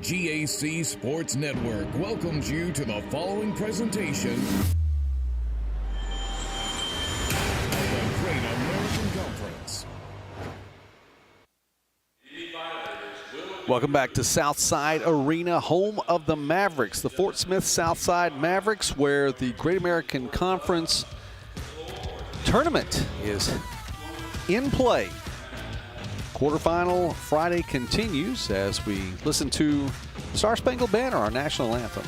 GAC Sports Network welcomes you to the following presentation of the Great American Conference. Welcome back to Southside Arena, home of the Mavericks, the Fort Smith Southside Mavericks, where the Great American Conference tournament is in play. Quarterfinal Friday continues as we listen to the Star Spangled Banner, our national anthem.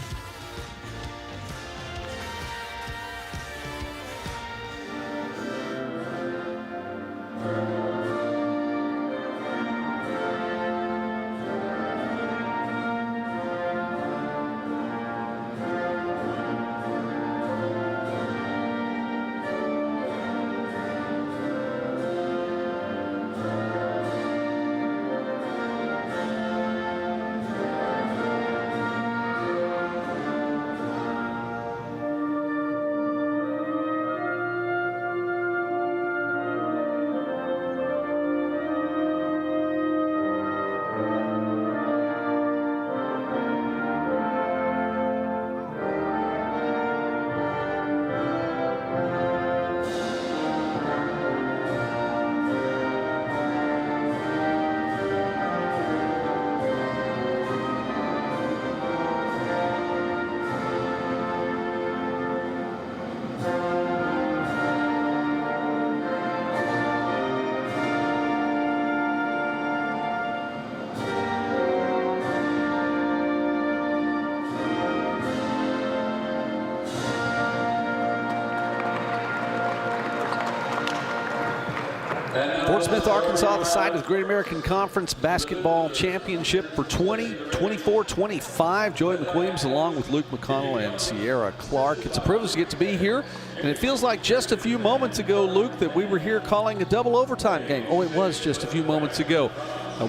Fort Smith, Arkansas, the site of the Great American Conference Basketball Championship for 2024-25. Joey McWilliams along with Luke McConnell and Sierra Clark. It's a privilege to get to be here, and it feels like just a few moments ago, Luke, that we were here calling a double overtime game. Oh, it was just a few moments ago.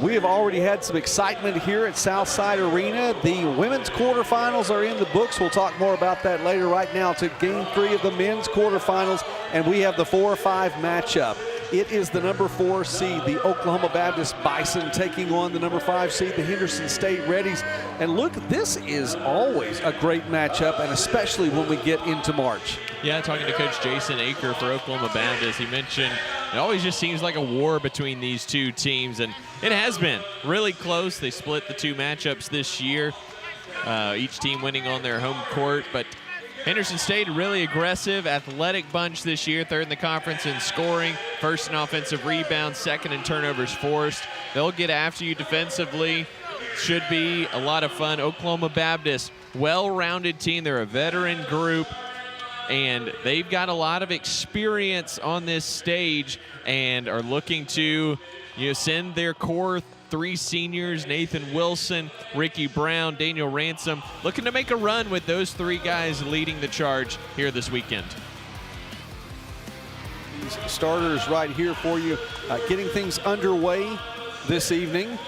We have already had some excitement here at Southside Arena. The women's quarterfinals are in the books. We'll talk more about that later. Right now to Game 3 of the men's quarterfinals, and we have the 4-5 matchup. It is the number 4 seed, the Oklahoma Baptist Bison, taking on the number 5 seed, the Henderson State Reddies. And look, this is always a great matchup, and especially when we get into March. Yeah, talking to Coach Jason Aker for Oklahoma Baptist, he mentioned it always just seems like a war between these two teams, and it has been really close. They split the two matchups this year, each team winning on their home court, but Henderson State, a really aggressive, athletic bunch this year, third in the conference in scoring, first in offensive rebounds, second in turnovers forced. They'll get after you defensively. Should be a lot of fun. Oklahoma Baptist, well-rounded team. They're a veteran group, and they've got a lot of experience on this stage and are looking to send their core 3 seniors, Nathan Wilson, Ricky Brown, Daniel Ransom, looking to make a run with those 3 guys leading the charge here this weekend. These starters right here for you, getting things underway this evening.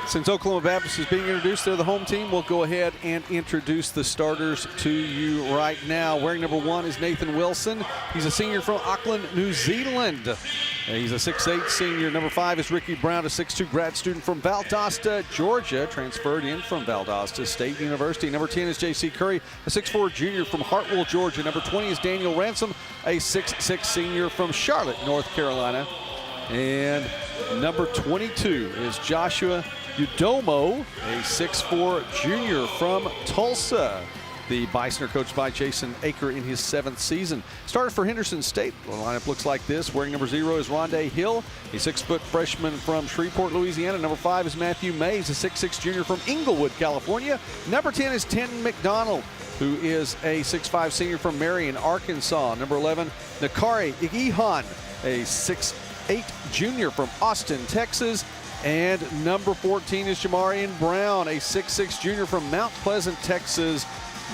Since Oklahoma Baptist is being introduced, they're the home team. We'll go ahead and introduce the starters to you right now. Wearing number 1 is Nathan Wilson. He's a senior from Auckland, New Zealand. He's a 6'8 senior. Number 5 is Ricky Brown, a 6'2 grad student from Valdosta, Georgia, transferred in from Valdosta State University. Number 10 is J.C. Curry, a 6'4 junior from Hartwell, Georgia. Number 20 is Daniel Ransom, a 6'6 senior from Charlotte, North Carolina. And number 22 is Joshua Udomo, a 6'4 junior from Tulsa. The Bison are coached by Jason Aker in his 7th season. Started for Henderson State. The lineup looks like this. Wearing number 0 is Rondé Hill, a 6-foot freshman from Shreveport, Louisiana. Number 5 is Matthew Mays, a 6'6 junior from Inglewood, California. Number 10 is Ten McDonald, who is a 6'5 senior from Marion, Arkansas. Number 11, Nakari Igihan, a 6'8 junior from Austin, Texas. And number 14 is Jamarian Brown, a 6'6 junior from Mount Pleasant, Texas.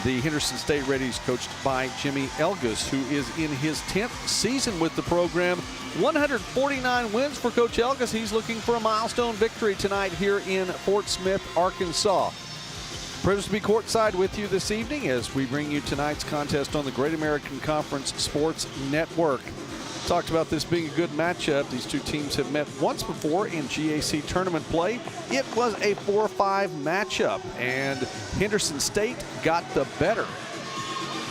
The Henderson State Reddies, coached by Jimmy Elgus, who is in his 10th season with the program. 149 wins for Coach Elgus. He's looking for a milestone victory tonight here in Fort Smith, Arkansas. Privileged to be courtside with you this evening as we bring you tonight's contest on the Great American Conference Sports Network. talked about this being a good matchup. These two teams have met once before in GAC tournament play. It was a 4-5 matchup, and Henderson State got the better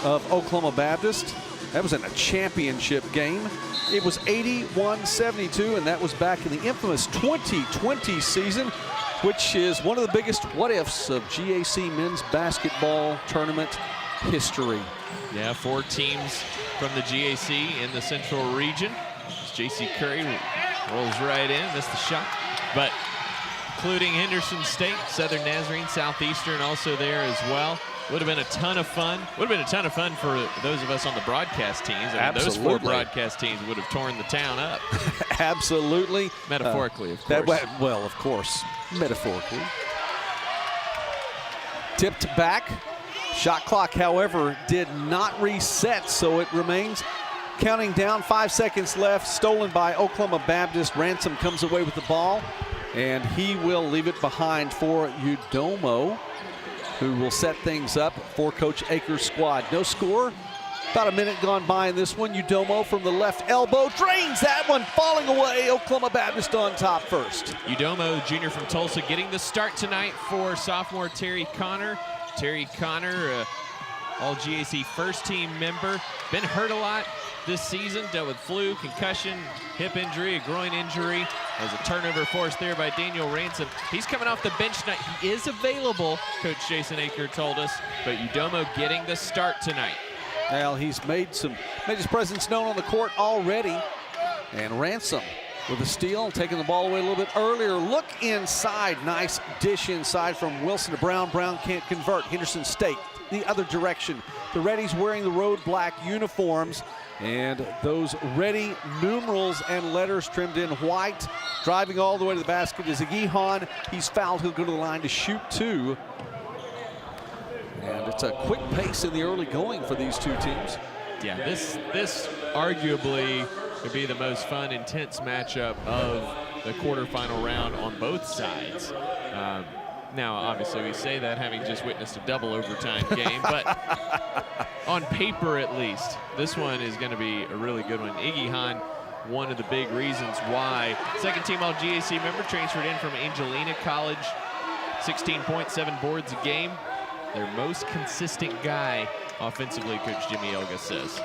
of Oklahoma Baptist. That was in a championship game. It was 81-72, and that was back in the infamous 2020 season, which is one of the biggest what-ifs of GAC men's basketball tournament history. Yeah, 4 teams from the GAC in the Central region. J.C. Curry rolls right in, missed the shot. But including Henderson State, Southern Nazarene, Southeastern also there as well. Would have been a ton of fun. Would have been a ton of fun for those of us on the broadcast teams. I mean, those 4 broadcast teams would have torn the town up. Absolutely. Metaphorically, of course. Well, of course, metaphorically. Tipped back. Shot clock, however, did not reset, so it remains counting down. 5 seconds left. Stolen by Oklahoma Baptist. Ransom comes away with the ball, and he will leave it behind for Udomo, who will set things up for Coach Akers' squad. No score. About a minute gone by in this one. Udomo from the left elbow drains that one, falling away. Oklahoma Baptist on top first. Udomo, junior from Tulsa, getting the start tonight for sophomore Terry Connor. Terry Connor, all GAC first team member. Been hurt a lot this season, dealt with flu, concussion, hip injury, a groin injury. There's a turnover forced there by Daniel Ransom. He's coming off the bench tonight. He is available, Coach Jason Aker told us, but Udomo getting the start tonight. Well, he's made his presence known on the court already. And Ransom with a steal, taking the ball away a little bit earlier. Look inside, nice dish inside from Wilson to Brown. Brown can't convert. Henderson State the other direction. The Reddies wearing the road black uniforms, and those Ready numerals and letters trimmed in white. Driving all the way to the basket is Aguihan. He's fouled. He'll go to the line to shoot 2. And it's a quick pace in the early going for these two teams. Yeah, this arguably could be the most fun, intense matchup of the quarterfinal round on both sides. Now, obviously, we say that having just witnessed a double overtime game, but on paper at least, this one is going to be a really good one. Aguihan, one of the big reasons why. Second team all GAC member, transferred in from Angelina College. 16 points, 7 boards a game. Their most consistent guy offensively, Coach Jimmy Elga says.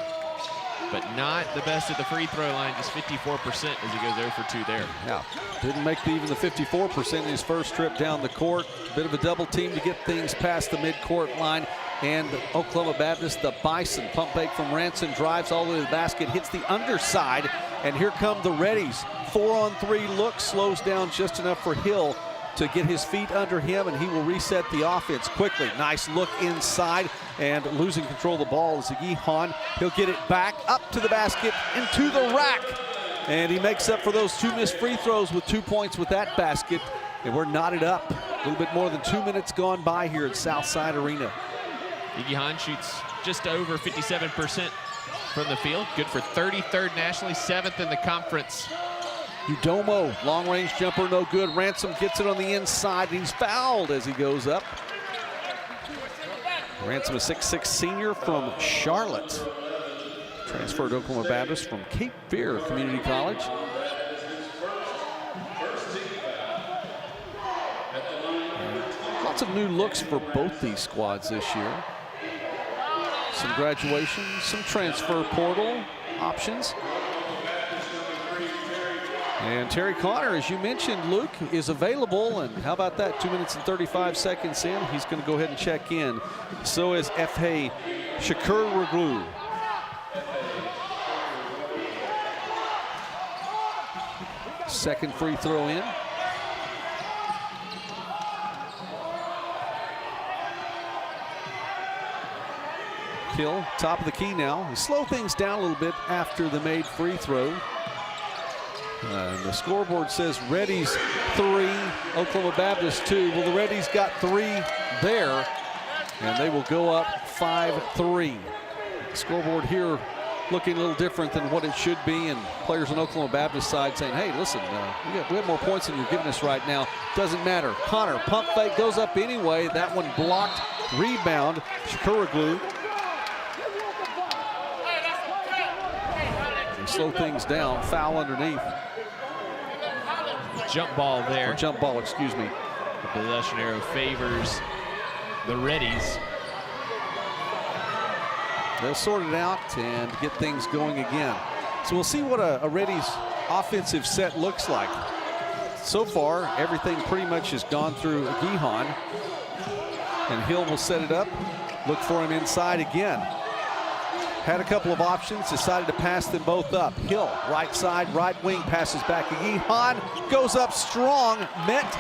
But not the best at the free throw line, just 54% as he goes 0 for 2 there. Yeah, didn't make even the 54% in his first trip down the court. Bit of a double team to get things past the midcourt line. And Oklahoma Baptist, the Bison, pump fake from Ransom, drives all the way to the basket, hits the underside, and here come the Reddies. 4-on-3 look, slows down just enough for Hill to get his feet under him, and he will reset the offense quickly. Nice look inside, and losing control of the ball is Aguihan. He'll get it back up to the basket and to the rack. And he makes up for those 2 missed free throws with 2 points with that basket. And we're knotted up. A little bit more than 2 minutes gone by here at Southside Arena. Aguihan shoots just over 57% from the field. Good for 33rd nationally, 7th in the conference. Udomo, long-range jumper, no good. Ransom gets it on the inside, and he's fouled as he goes up. Ransom, a 6'6" senior from Charlotte. Transferred to Oklahoma Baptist from Cape Fear Community College. And lots of new looks for both these squads this year. Some graduations, some transfer portal options. And Terry Connor, as you mentioned, Luke, is available. And how about that? 2 minutes and 35 seconds in. He's going to go ahead and check in. So is F.A. Shakur. Second free throw in. Hill, top of the key now. He slowed things down a little bit after the made free throw. And the scoreboard says Reddies 3, Oklahoma Baptist 2. Well, the Reddies got 3 there, and they will go up 5-3. The scoreboard here looking a little different than what it should be, and players on Oklahoma Baptist side saying, hey, listen, we have more points than you're giving us right now. Doesn't matter. Connor, pump fake, goes up anyway. That one blocked. Rebound, Shakuraglu. They slow things down. Foul underneath. Jump ball there. Or jump ball, excuse me. The possession arrow favors the Reddies. They'll sort it out and get things going again. So we'll see what a Reddies offensive set looks like. So far, everything pretty much has gone through Gihan. And Hill will set it up. Look for him inside again. Had a couple of options, decided to pass them both up. Hill, right side, right wing, passes back to Gihan. Goes up strong, met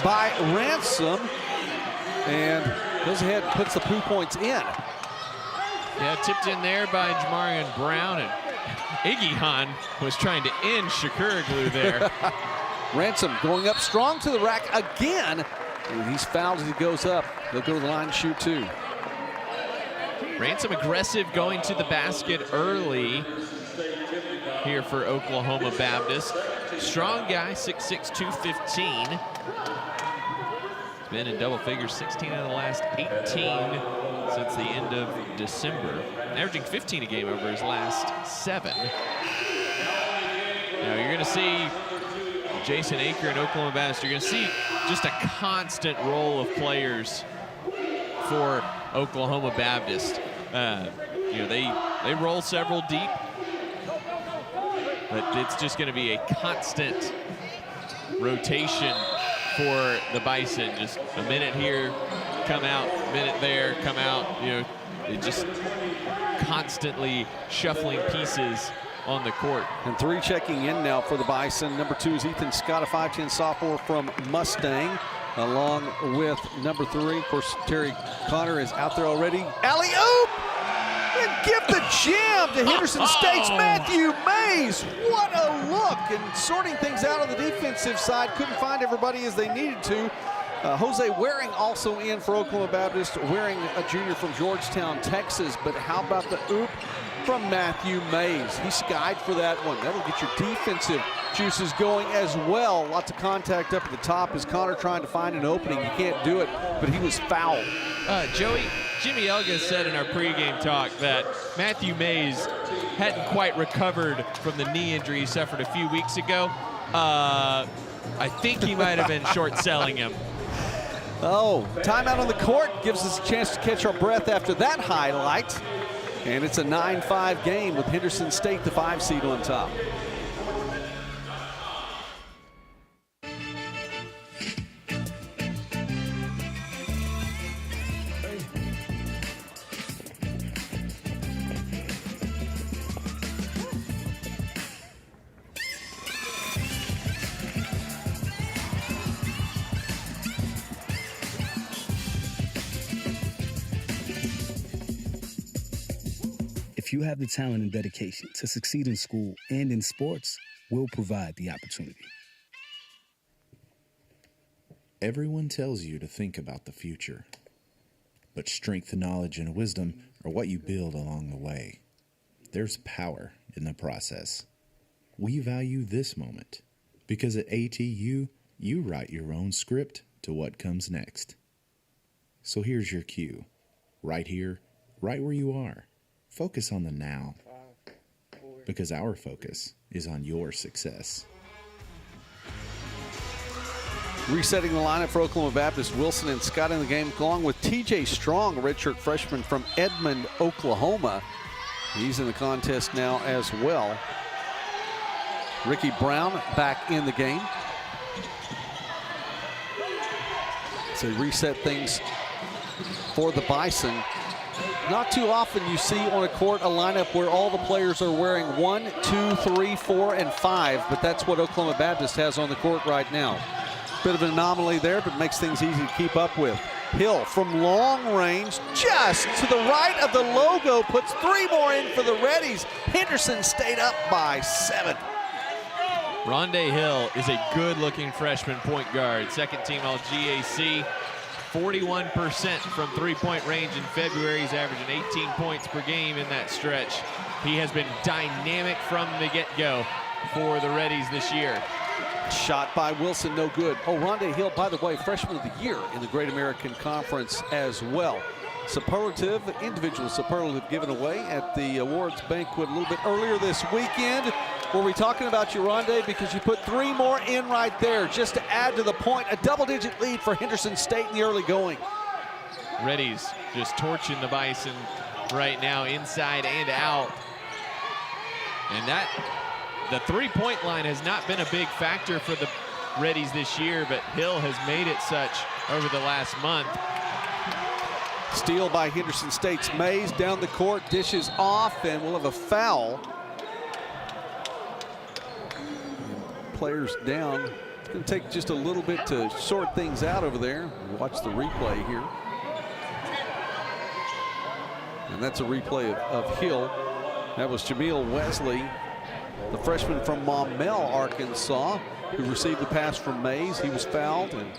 by Ransom. And goes ahead and puts the 2 points in. Yeah, tipped in there by Jamarian Brown, and Gihan was trying to end Shakuroglu there. Ransom going up strong to the rack again. And he's fouled as he goes up. He'll go to the line and shoot two. Ransom aggressive, going to the basket early here for Oklahoma Baptist. Strong guy, 6'6", 215. He's been in double figures 16 out of the last 18 since the end of December. Averaging 15 a game over his last 7. Now you're going to see Jason Aker and Oklahoma Baptist. You're going to see just a constant roll of players for Oklahoma Baptist. You know, they roll several deep, but it's just going to be a constant rotation for the Bison. Just a minute here, come out, minute there, come out. You know, it just constantly shuffling pieces on the court. And 3 checking in now for the Bison. Number 2 is Ethan Scott, a 5'10" sophomore from Mustang, along with number 3. Of course, Terry Connor is out there already. Alley-oop! And give the jam to Henderson State's Matthew Mays. What a look! And sorting things out on the defensive side. Couldn't find everybody as they needed to. Jose Waring also in for Oklahoma Baptist. Waring, a junior from Georgetown, Texas. But how about the oop from Matthew Mays? He skied for that one. That'll get your defensive juices going as well. Lots of contact up at the top as Connor trying to find an opening. He can't do it, but he was fouled. Jimmy Elga said in our pregame talk that Matthew Mays hadn't quite recovered from the knee injury he suffered a few weeks ago. I think he might have been short selling him. Oh, timeout on the court gives us a chance to catch our breath after that highlight. And it's a 9-5 game with Henderson State, the 5 seed on top. If you have the talent and dedication to succeed in school and in sports, we'll provide the opportunity. Everyone tells you to think about the future, but strength, knowledge, and wisdom are what you build along the way. There's power in the process. We value this moment because at ATU, you write your own script to what comes next. So here's your cue. Right here, right where you are. Focus on the now, because our focus is on your success. Resetting the lineup for Oklahoma Baptist, Wilson and Scott in the game, along with TJ Strong, a redshirt freshman from Edmond, Oklahoma. He's in the contest now as well. Ricky Brown back in the game. So reset things for the Bison. Not too often you see on a court a lineup where all the players are wearing 1, 2, 3, 4, and 5, but that's what Oklahoma Baptist has on the court right now. Bit of an anomaly there, but makes things easy to keep up with. Hill from long range, just to the right of the logo, puts 3 more in for the Reddies. Henderson State up by 7. Rondé Hill is a good-looking freshman point guard. Second team All-GAC. 41% from three-point range in February. He's averaging 18 points per game in that stretch. He has been dynamic from the get-go for the Reddies this year. Shot by Wilson, no good. Oh, Rondé Hill, by the way, freshman of the year in the Great American Conference as well. individual superlative given away at the awards banquet a little bit earlier this weekend. Were we talking about you, Rondé? Because you put 3 more in right there just to add to the point. A double-digit lead for Henderson State in the early going. Reddy's just torching the Bison right now, inside and out. And the three-point line has not been a big factor for the Reddies this year, but Hill has made it such over the last month. Steal by Henderson State's Mays down the court, dishes off, and we'll have a foul. Players down. It's going to take just a little bit to sort things out over there. Watch the replay here. And that's a replay of Hill. That was Jameel Wesley, the freshman from Maumelle, Arkansas, who received the pass from Mays. He was fouled and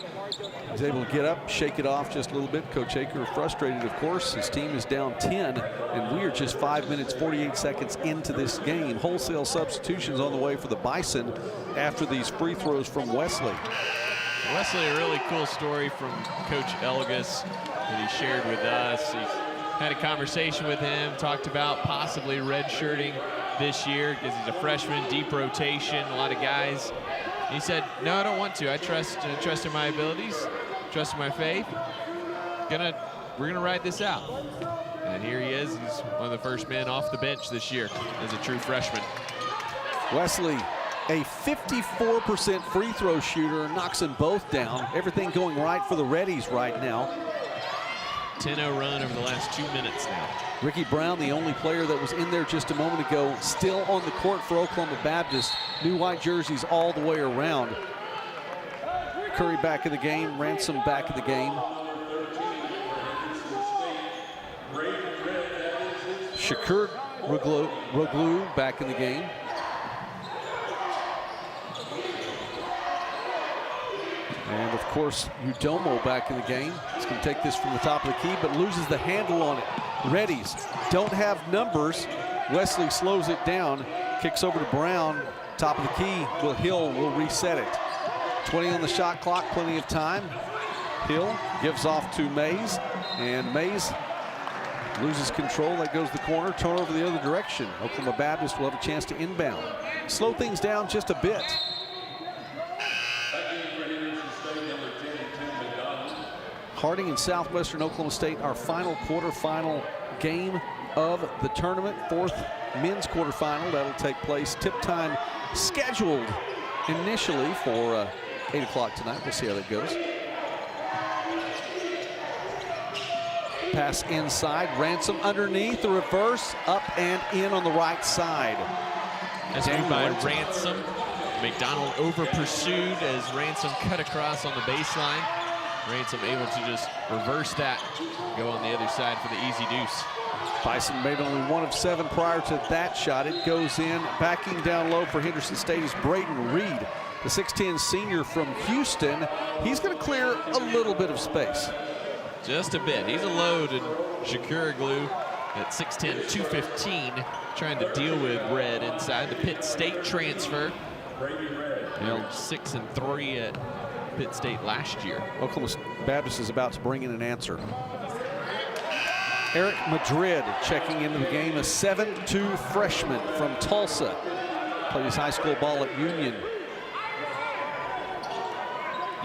was able to get up, shake it off just a little bit. Coach Aker frustrated, of course. His team is down 10, and we are just 5 minutes, 48 seconds into this game. Wholesale substitutions on the way for the Bison after these free throws from Wesley. Wesley, a really cool story from Coach Elgas that he shared with us. He had a conversation with him, talked about possibly redshirting this year because he's a freshman, deep rotation, a lot of guys. He said, no, I don't want to. I trust in my abilities, trust in my faith. We're gonna ride this out. And here he is. He's one of the first men off the bench this year as a true freshman. Wesley, a 54% free throw shooter, knocks them both down. Everything going right for the Reddies right now. 10-0 run over the last 2 minutes now. Ricky Brown, the only player that was in there just a moment ago, still on the court for Oklahoma Baptist. New white jerseys all the way around. Curry back in the game, Ransom back in the game. Shakur Roglu back in the game. And of course, Udomo back in the game. He's going to take this from the top of the key, but loses the handle on it. Reddies don't have numbers. Wesley slows it down, kicks over to Brown. Top of the key, Hill will reset it. 20 on the shot clock, plenty of time. Hill gives off to Mays, and Mays loses control. That goes the corner, turnover the other direction. Oklahoma Baptist will have a chance to inbound. Slow things down just a bit. Harding and Southwestern Oklahoma State, our final quarterfinal game of the tournament. 4th men's quarterfinal. That'll take place. Tip time scheduled initially for 8 o'clock tonight. We'll see how that goes. Pass inside. Ransom underneath. The reverse. Up and in on the right side. That's made by Ransom. McDonald over pursued as Ransom cut across on the baseline. Ransom able to just reverse that, go on the other side for the easy deuce. Bison made only 1 of 7 prior to that shot. It goes in. Backing down low for Henderson State is Braden Reed, the 6'10 senior from Houston. He's going to clear a little bit of space. Just a bit. He's a load, and Shakur Glue at 6'10", 215, trying to deal with Red inside. The Pitt State transfer. 6-3 at Pitt State last year. Oklahoma Baptist is about to bring in an answer. Eric Madrid checking into the game, a 7'2 freshman from Tulsa. Plays high school ball at Union.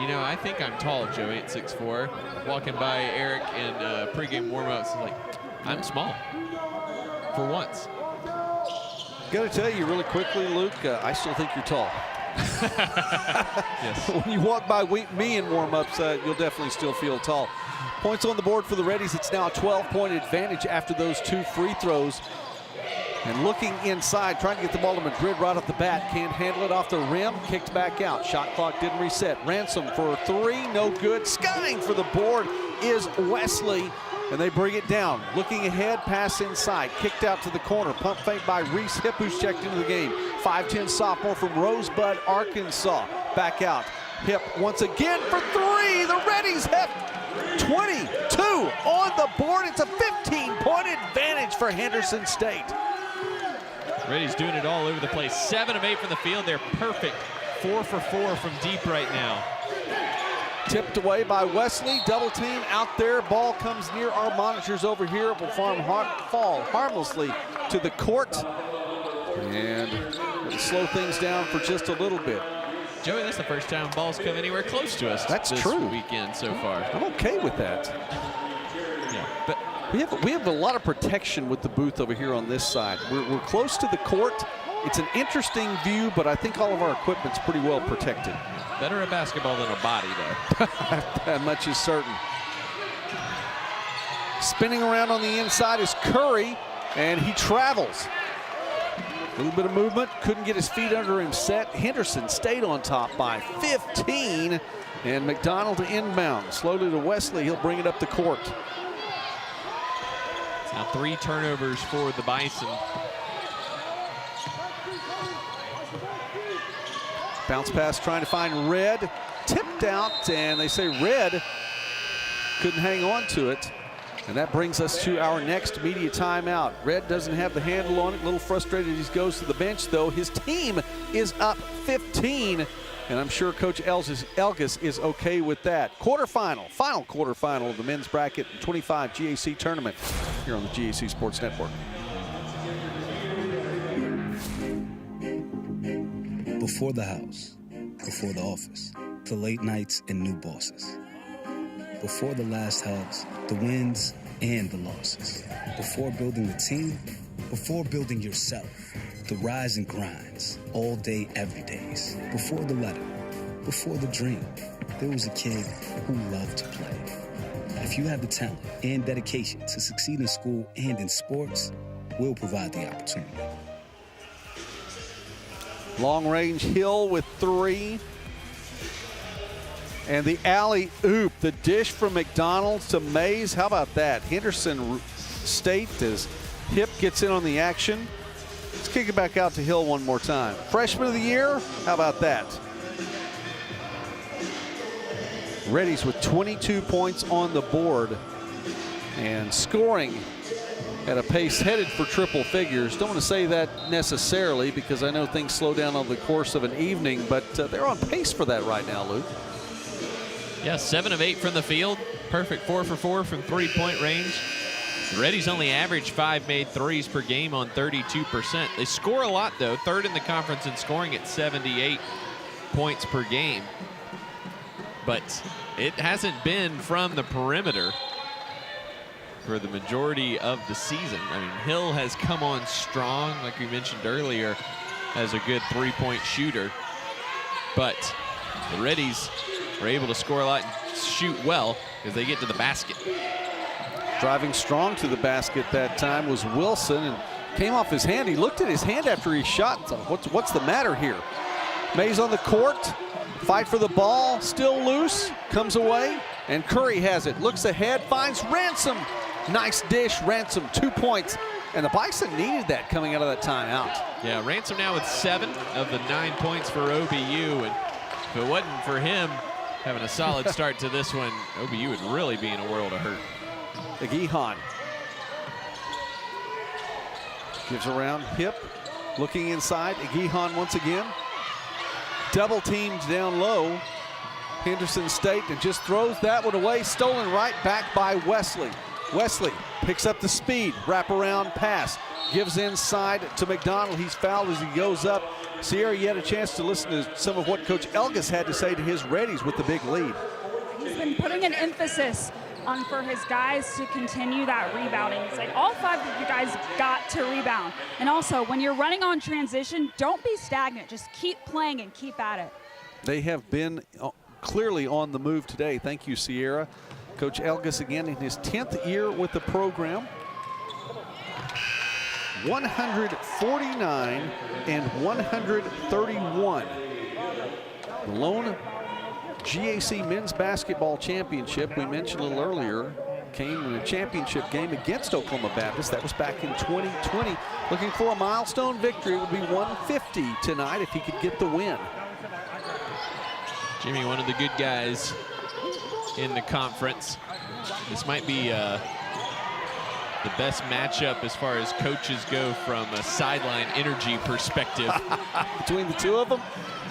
You know, I think I'm tall, Joe, 8'6". Walking by Eric in pregame warmups, like, I'm small for once. Got to tell you really quickly, Luke, I still think you're tall. Yes. When you walk by me in warm-ups, you'll definitely still feel tall. Points on the board for the Reddies. It's now a 12-point advantage after those 2 free throws. And looking inside, trying to get the ball to Madrid right off the bat. Can't handle it off the rim. Kicked back out. Shot clock didn't reset. Ransom for 3, no good. Skying for the board is Wesley. And they bring it down. Looking ahead, pass inside. Kicked out to the corner. Pump fake by Reese Hipp, who's checked into the game. 5'10 sophomore from Rosebud, Arkansas. Back out. Hipp once again for 3. The Reddies have 22 on the board. It's a 15-point advantage for Henderson State. Reddies doing it all over the place. 7 of 8 from the field. They're perfect. 4 for 4 from deep right now. Tipped away by Wesley. Double team out there. Ball comes near our monitors over here. It will fall harmlessly to the court. And it'll slow things down for just a little bit. Joey, that's the first time balls come anywhere close to us That's this true. weekend so far. I'm okay with that. Yeah, but We have a lot of protection with the booth over here on this side. We're close to the court. It's an interesting view, but I think all of our equipment's pretty well protected. better a basketball than a body, though. That much is certain. Spinning around on the inside is Curry, and he travels. A little bit of movement, couldn't get his feet under him set. Henderson State on top by 15, and McDonald to inbound. Slowly to Wesley, he'll bring it up the court. Now 3 turnovers for the Bison. Bounce pass trying to find Red. Tipped out, and they say Red couldn't hang on to it. And that brings us to our next media timeout. Red doesn't have the handle on it. A little frustrated he goes to the bench, though. His team is up 15, and I'm sure Coach Elgis is okay with that. Final quarterfinal of the men's bracket 25 GAC tournament here on the GAC Sports Network. Before the house, before the office, the late nights and new bosses. Before the last hugs, the wins and the losses. Before building the team, before building yourself, the rise and grinds, all day, every days. Before the letter, before the dream, there was a kid who loved to play. If you have the talent and dedication to succeed in school and in sports, we'll provide the opportunity. Long range Hill with 3. And the alley-oop, the dish from McDonald to Mays. How about that? Henderson State as Hip gets in on the action. Let's kick it back out to Hill one more time. Freshman of the year, how about that? Reddies with 22 points on the board and scoring at a pace headed for triple figures. Don't want to say that necessarily because I know things slow down over the course of an evening, but they're on pace for that right now, Luke. Yeah, 7 of 8 from the field. Perfect 4 for 4 from three-point range. Reddy's only averaged 5 made threes per game on 32%. They score a lot, though. 3rd in the conference in scoring at 78 points per game. But it hasn't been from the perimeter for the majority of the season. I mean, Hill has come on strong, like we mentioned earlier, as a good three-point shooter. But the Reddies are able to score a lot and shoot well as they get to the basket. Driving strong to the basket that time was Wilson, and came off his hand. He looked at his hand after he shot and thought, what's the matter here? Mays on the court, fight for the ball, still loose, comes away, and Curry has it. Looks ahead, finds Ransom. Nice dish, Ransom, 2 points. And the Bison needed that coming out of that timeout. Yeah, Ransom now with 7 of the 9 points for OBU, and if it wasn't for him having a solid start to this one, OBU would really be in a world of hurt. Aguihan gives around Hip, looking inside. Aguihan once again. Double teamed down low. Henderson State and just throws that one away. Stolen right back by Wesley. Wesley picks up the speed, wraparound pass, gives inside to McDonald. He's fouled as he goes up. Sierra, you had a chance to listen to some of what Coach Elgis had to say to his Reddies with the big lead. He's been putting an emphasis on for his guys to continue that rebounding. It's like all 5 of you guys got to rebound. And also, when you're running on transition, don't be stagnant. Just keep playing and keep at it. They have been clearly on the move today. Thank you, Sierra. Coach Elgis again in his 10th year with the program. 149 and 131. The lone GAC men's basketball championship we mentioned a little earlier came in a championship game against Oklahoma Baptist. That was back in 2020. Looking for a milestone victory. It would be 150 tonight if he could get the win. Jimmy, one of the good guys in the conference. This might be the best matchup as far as coaches go from a sideline energy perspective. Between the two of them?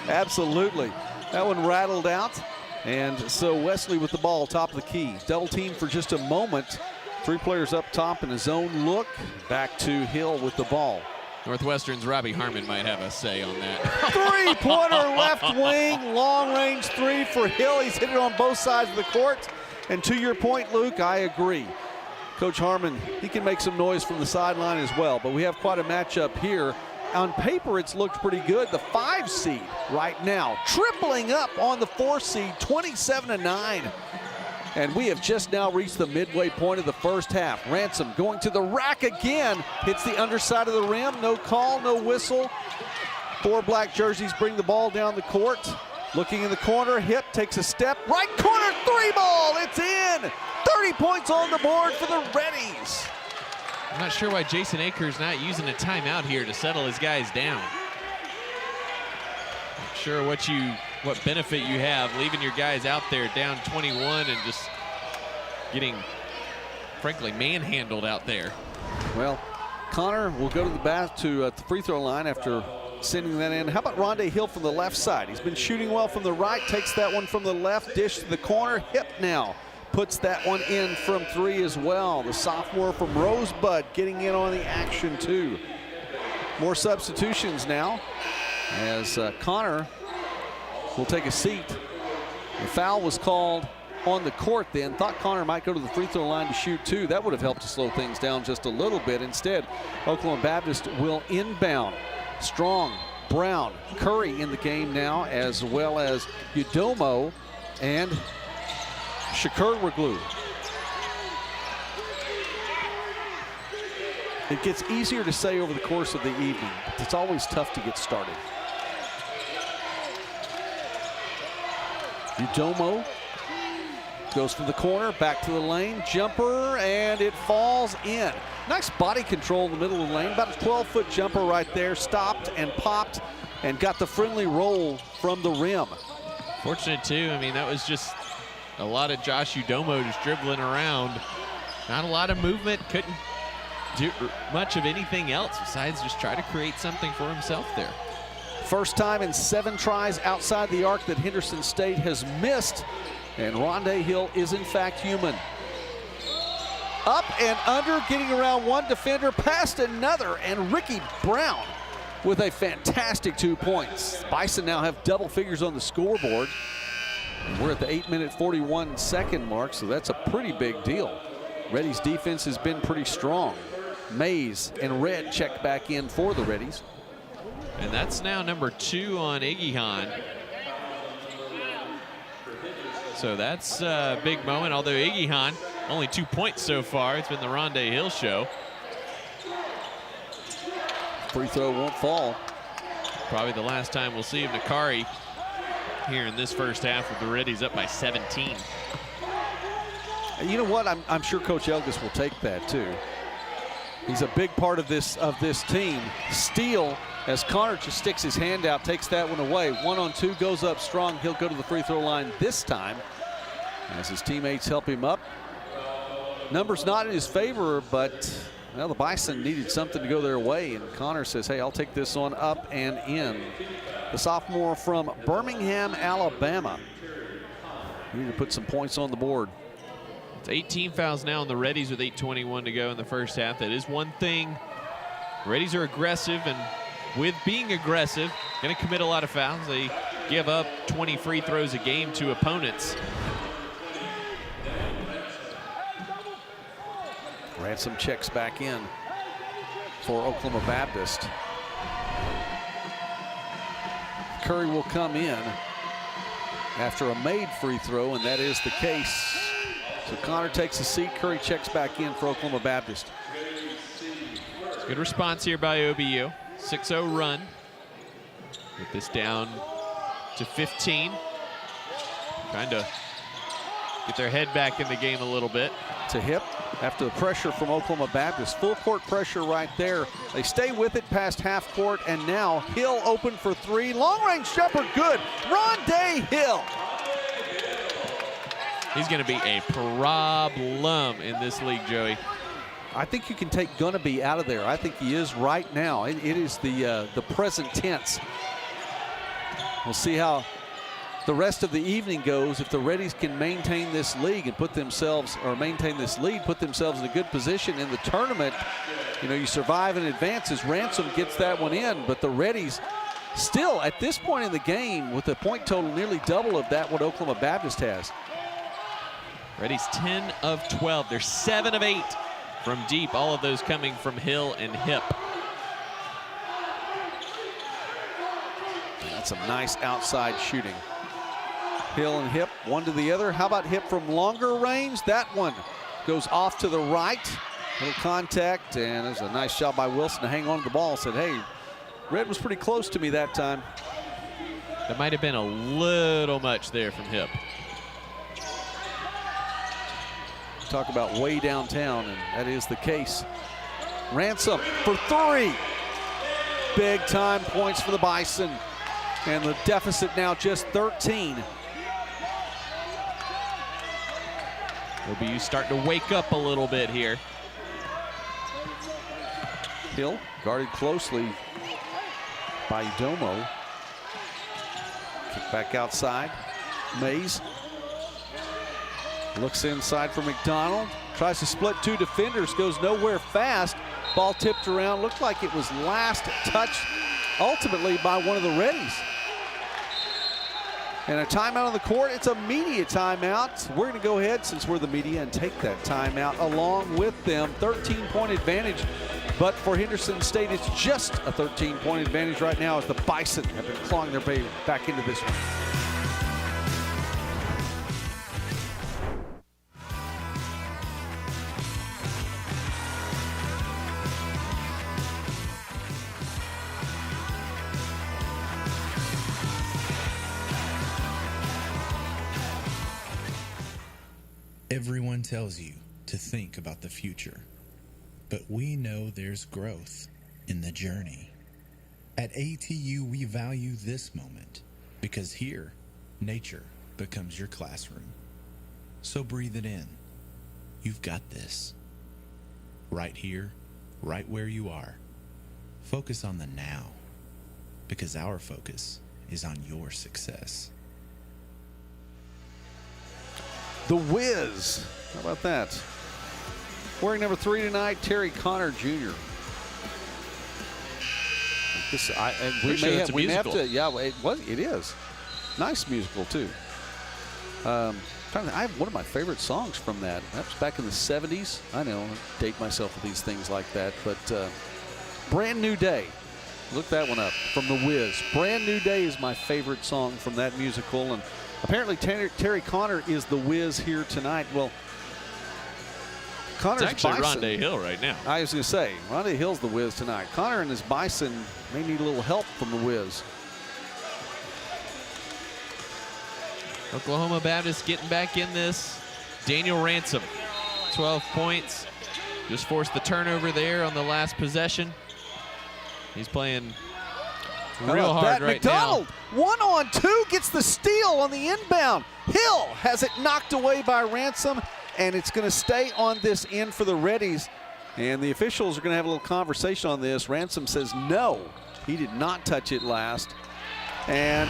Absolutely. That one rattled out. And so Wesley with the ball, top of the key. Double team for just a moment. 3 players up top in a zone look. Back to Hill with the ball. Northwestern's Robbie Harmon might have a say on that. 3-pointer left wing, long range 3 for Hill. He's hit it on both sides of the court. And to your point, Luke, I agree. Coach Harmon, he can make some noise from the sideline as well, but we have quite a matchup here. On paper, it's looked pretty good. The 5 seed right now, tripling up on the 4 seed, 27-9. And we have just now reached the midway point of the first half. Ransom going to the rack again, hits the underside of the rim. No call, no whistle. 4 black jerseys bring the ball down the court. Looking in the corner, Hip takes a step. Right corner, 3 ball, it's in. 30 points on the board for the Reddies. I'm not sure why Jason Akers not using a timeout here to settle his guys down. Not sure what benefit you have leaving your guys out there down 21 and just getting, frankly, manhandled out there. Well, Connor will go to the free throw line after sending that in. How about Rondé Hill from the left side? He's been shooting well from the right, takes that one from the left, dish to the corner. Hip now puts that one in from 3 as well. The sophomore from Rosebud getting in on the action too. More substitutions now as Connor will take a seat. The foul was called on the court then. Thought Connor might go to the free throw line to shoot 2. That would have helped to slow things down just a little bit. Instead, Oklahoma Baptist will inbound. Strong, Brown, Curry in the game now, as well as Udomo and Shakur were glued. It gets easier to say over the course of the evening, but it's always tough to get started. Udomo goes from the corner, back to the lane, jumper, and it falls in. Nice body control in the middle of the lane, about a 12-foot jumper right there, stopped and popped and got the friendly roll from the rim. Fortunate too, I mean, that was just a lot of Josh Udomo just dribbling around. Not a lot of movement, couldn't do much of anything else besides just try to create something for himself there. First time in 7 tries outside the arc that Henderson State has missed, and Rondé Hill is in fact human. Up and under, getting around one defender, past another, and Ricky Brown with a fantastic 2 points. Bison now have double figures on the scoreboard. We're at the 8-minute 41-second mark, so that's a pretty big deal. Reddy's defense has been pretty strong. Mays and Red check back in for the Reddies. And that's now number 2 on Igihan. So that's a big moment, although Igihan, only 2 points so far. It's been the Rondé Hill show. Free throw won't fall. Probably the last time we'll see Nakari here in this first half with the Reddies up by 17. You know what? I'm sure Coach Elgis will take that too. He's a big part of this team. Steal as Connor just sticks his hand out, takes that one away. 1-on-2 goes up strong. He'll go to the free throw line this time as his teammates help him up. Numbers not in his favor, but well, the Bison needed something to go their way, and Connor says, hey, I'll take this one up and in. The sophomore from Birmingham, Alabama. We need to put some points on the board. It's 18 fouls now on the Reddies with 8:21 to go in the first half. That is one thing. Reddies are aggressive, and with being aggressive, going to commit a lot of fouls. They give up 20 free throws a game to opponents. Ransom checks back in for Oklahoma Baptist. Curry will come in after a made free throw, and that is the case. So Connor takes a seat. Curry checks back in for Oklahoma Baptist. Good response here by OBU. 6-0 run. Get this down to 15. Trying to get their head back in the game a little bit. To Hip after the pressure from Oklahoma Baptist. Full court pressure right there. They stay with it past half court, and now Hill open for 3. Long range jumper, good. Rondé Hill. He's going to be a problem in this league, Joey. I think you can take gonna be out of there. I think he is right now. It is the present tense. We'll see how the rest of the evening goes, if the Reddies can maintain this lead and put themselves in a good position in the tournament, you survive and advance as Ransom gets that one in. But the Reddies still, at this point in the game, with a point total nearly double of that what Oklahoma Baptist has. Reddies 10 of 12. They're 7 of 8 from deep, all of those coming from Hill and Hip. That's some nice outside shooting. Hill and Hip, one to the other. How about Hip from longer range? That one goes off to the right. Little contact, and there's a nice shot by Wilson to hang on to the ball. Said, hey, Red was pretty close to me that time. That might have been a little much there from Hip. Talk about way downtown, and that is the case. Ransom for 3. Big time points for the Bison. And the deficit now just 13. OBU starting to wake up a little bit here. Hill guarded closely by Domo. Kick back outside. Mays looks inside for McDonald. Tries to split 2 defenders, goes nowhere fast. Ball tipped around, looked like it was last touched ultimately by one of the Reddies. And a timeout on the court. It's a media timeout. We're going to go ahead, since we're the media, and take that timeout along with them. 13-point advantage. But for Henderson State, it's just a 13-point advantage right now as the Bison have been clawing their way back into this one. Everyone tells you to think about the future, but we know there's growth in the journey. At ATU, we value this moment because here, nature becomes your classroom. So breathe it in. You've got this. Right here, right where you are. Focus on the now, because our focus is on your success. The Wiz, how about that? Wearing number 3 tonight, Terry Connor Jr. We may have to, yeah, it is. Nice musical too. I have one of my favorite songs from that. That was back in the 70s. I know, I date myself with these things like that, but Brand New Day. Look that one up from The Wiz. Brand New Day is my favorite song from that musical, and apparently Terry Connor is the Wiz here tonight. Well, Connor's it's actually Bison. Rondé Hill right now. I was going to say, Rondé Hill's the Wiz tonight. Connor and his Bison may need a little help from the Wiz. Oklahoma Baptist getting back in this. Daniel Ransom, 12 points. Just forced the turnover there on the last possession. He's playing real hard right McDonald, now. 1-on-2, gets the steal on the inbound. Hill has it knocked away by Ransom, and it's going to stay on this end for the Reddies. And the officials are going to have a little conversation on this. Ransom says no, he did not touch it last. And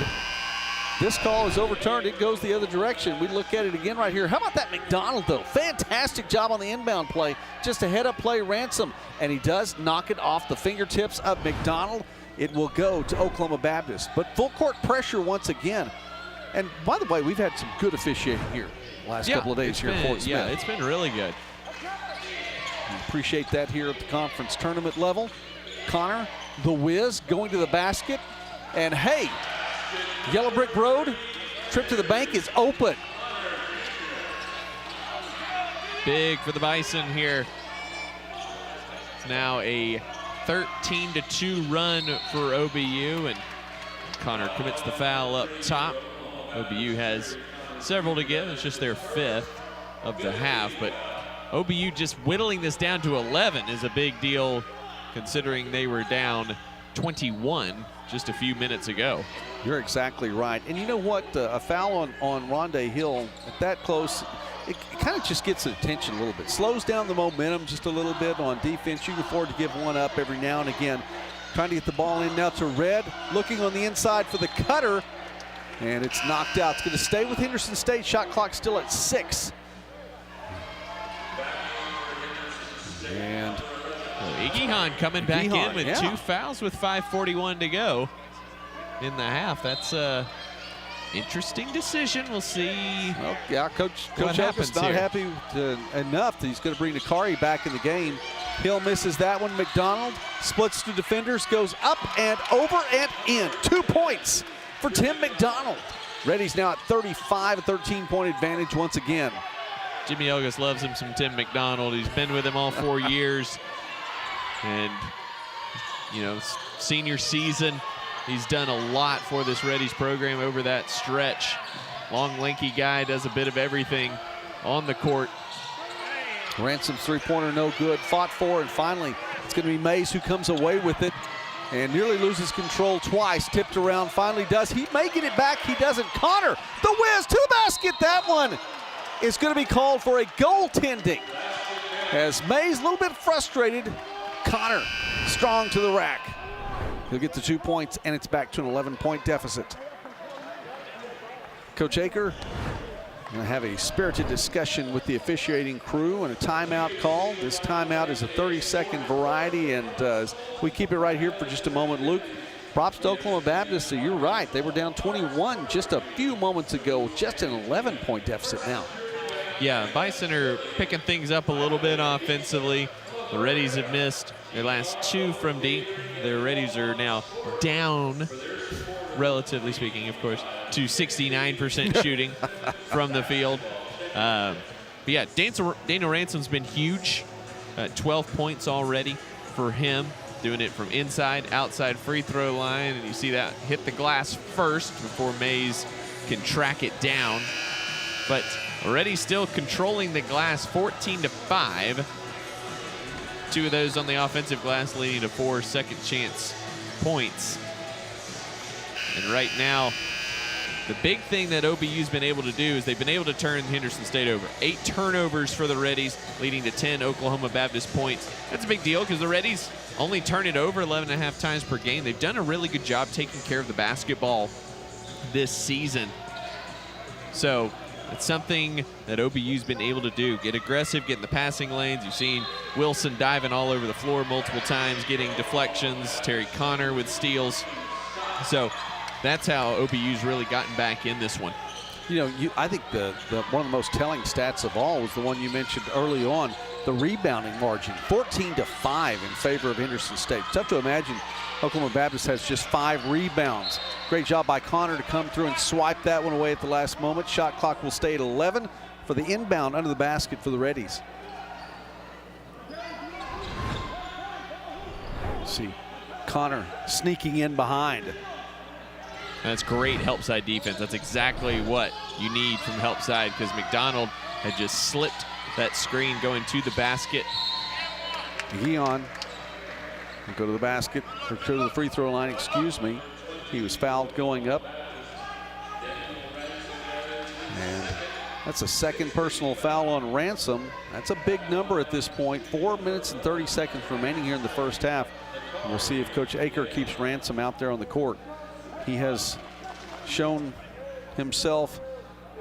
this call is overturned. It goes the other direction. We look at it again right here. How about that McDonald, though? Fantastic job on the inbound play. Just a head-up play, Ransom. And he does knock it off the fingertips of McDonald. It will go to Oklahoma Baptist. But full court pressure once again. And by the way, we've had some good officiating here last couple of days here at Fort Smith. Yeah, it's been really good. We appreciate that here at the conference tournament level. Connor, the Wiz, going to the basket. And hey, Yellow Brick Road, trip to the bank is open. Big for the Bison here. It's now a 13-2 run for OBU, and Connor commits the foul up top. OBU has several to give. It's just their 5th of the half, but OBU just whittling this down to 11 is a big deal considering they were down 21 just a few minutes ago. You're exactly right. And you know what? A foul on Rondé Hill at that close, it kind of just gets attention a little bit. Slows down the momentum just a little bit on defense. You can afford to give one up every now and again. Trying to get the ball in now to Red. Looking on the inside for the cutter. And it's knocked out. It's going to stay with Henderson State. Shot clock still at 6. And Iggy Hahn coming back in with yeah. 2 fouls with 5:41 to go in the half. That's a interesting decision. We'll see. Well, yeah, Coach happens Elvis not here. happy enough that he's going to bring Nakari back in the game. Hill misses that one. McDonald splits to defenders, goes up and over and in. 2 points for Tim McDonald. Reddy's now at 35, a 13-point advantage once again. Jimmy Elgus loves him some Tim McDonald. He's been with him all 4 years. And, you know, senior season, he's done a lot for this Reddy's program over that stretch. Long, lanky guy, does a bit of everything on the court. Ransom's three-pointer no good, fought for, and finally it's going to be Mays who comes away with it and nearly loses control twice. Tipped around, finally does. He may get it back, he doesn't. Connor, the whiz to the basket. That one is going to be called for a goaltending. As Mays a little bit frustrated, Connor strong to the rack. He'll get the 2 points, and it's back to an 11-point deficit. Coach Aker going to have a spirited discussion with the officiating crew and a timeout call. This timeout is a 30-second variety, and we keep it right here for just a moment. Luke, props to Oklahoma Baptist. So you're right. They were down 21 just a few moments ago. Just an 11-point deficit now. Yeah, Bison are picking things up a little bit offensively. The Reddies have missed their last 2 from deep. The Reddies are now down, relatively speaking, of course, to 69% shooting from the field. But yeah, Daniel Ransom's been huge. 12 points already for him, doing it from inside, outside free throw line. And you see that hit the glass first before Mays can track it down. But already still controlling the glass 14-5. 2 of those on the offensive glass, leading to 4 second chance points. And right now, the big thing that OBU's been able to do is they've been able to turn Henderson State over. 8 turnovers for the Reddies, leading to 10 Oklahoma Baptist points. That's a big deal because the Reddies only turn it over 11.5 times per game. They've done a really good job taking care of the basketball this season. So it's something that OBU's been able to do. Get aggressive, get in the passing lanes. You've seen Wilson diving all over the floor multiple times, getting deflections. Terry Connor with steals. So that's how OBU's really gotten back in this one. You know, I think the one of the most telling stats of all was the one you mentioned early on, the rebounding margin, 14-5 in favor of Henderson State. Tough to imagine Oklahoma Baptist has just 5 rebounds. Great job by Connor to come through and swipe that one away at the last moment. Shot clock will stay at 11 for the inbound under the basket for the Reddies. See Connor sneaking in behind. That's great help side defense. That's exactly what you need from help side, because McDonald had just slipped that screen going to the basket. Guion will go to the basket, or to the free throw line, excuse me. He was fouled going up. And that's a second personal foul on Ransom. That's a big number at this point. 4 minutes and 30 seconds remaining here in the first half. And we'll see if Coach Aker keeps Ransom out there on the court. He has shown himself,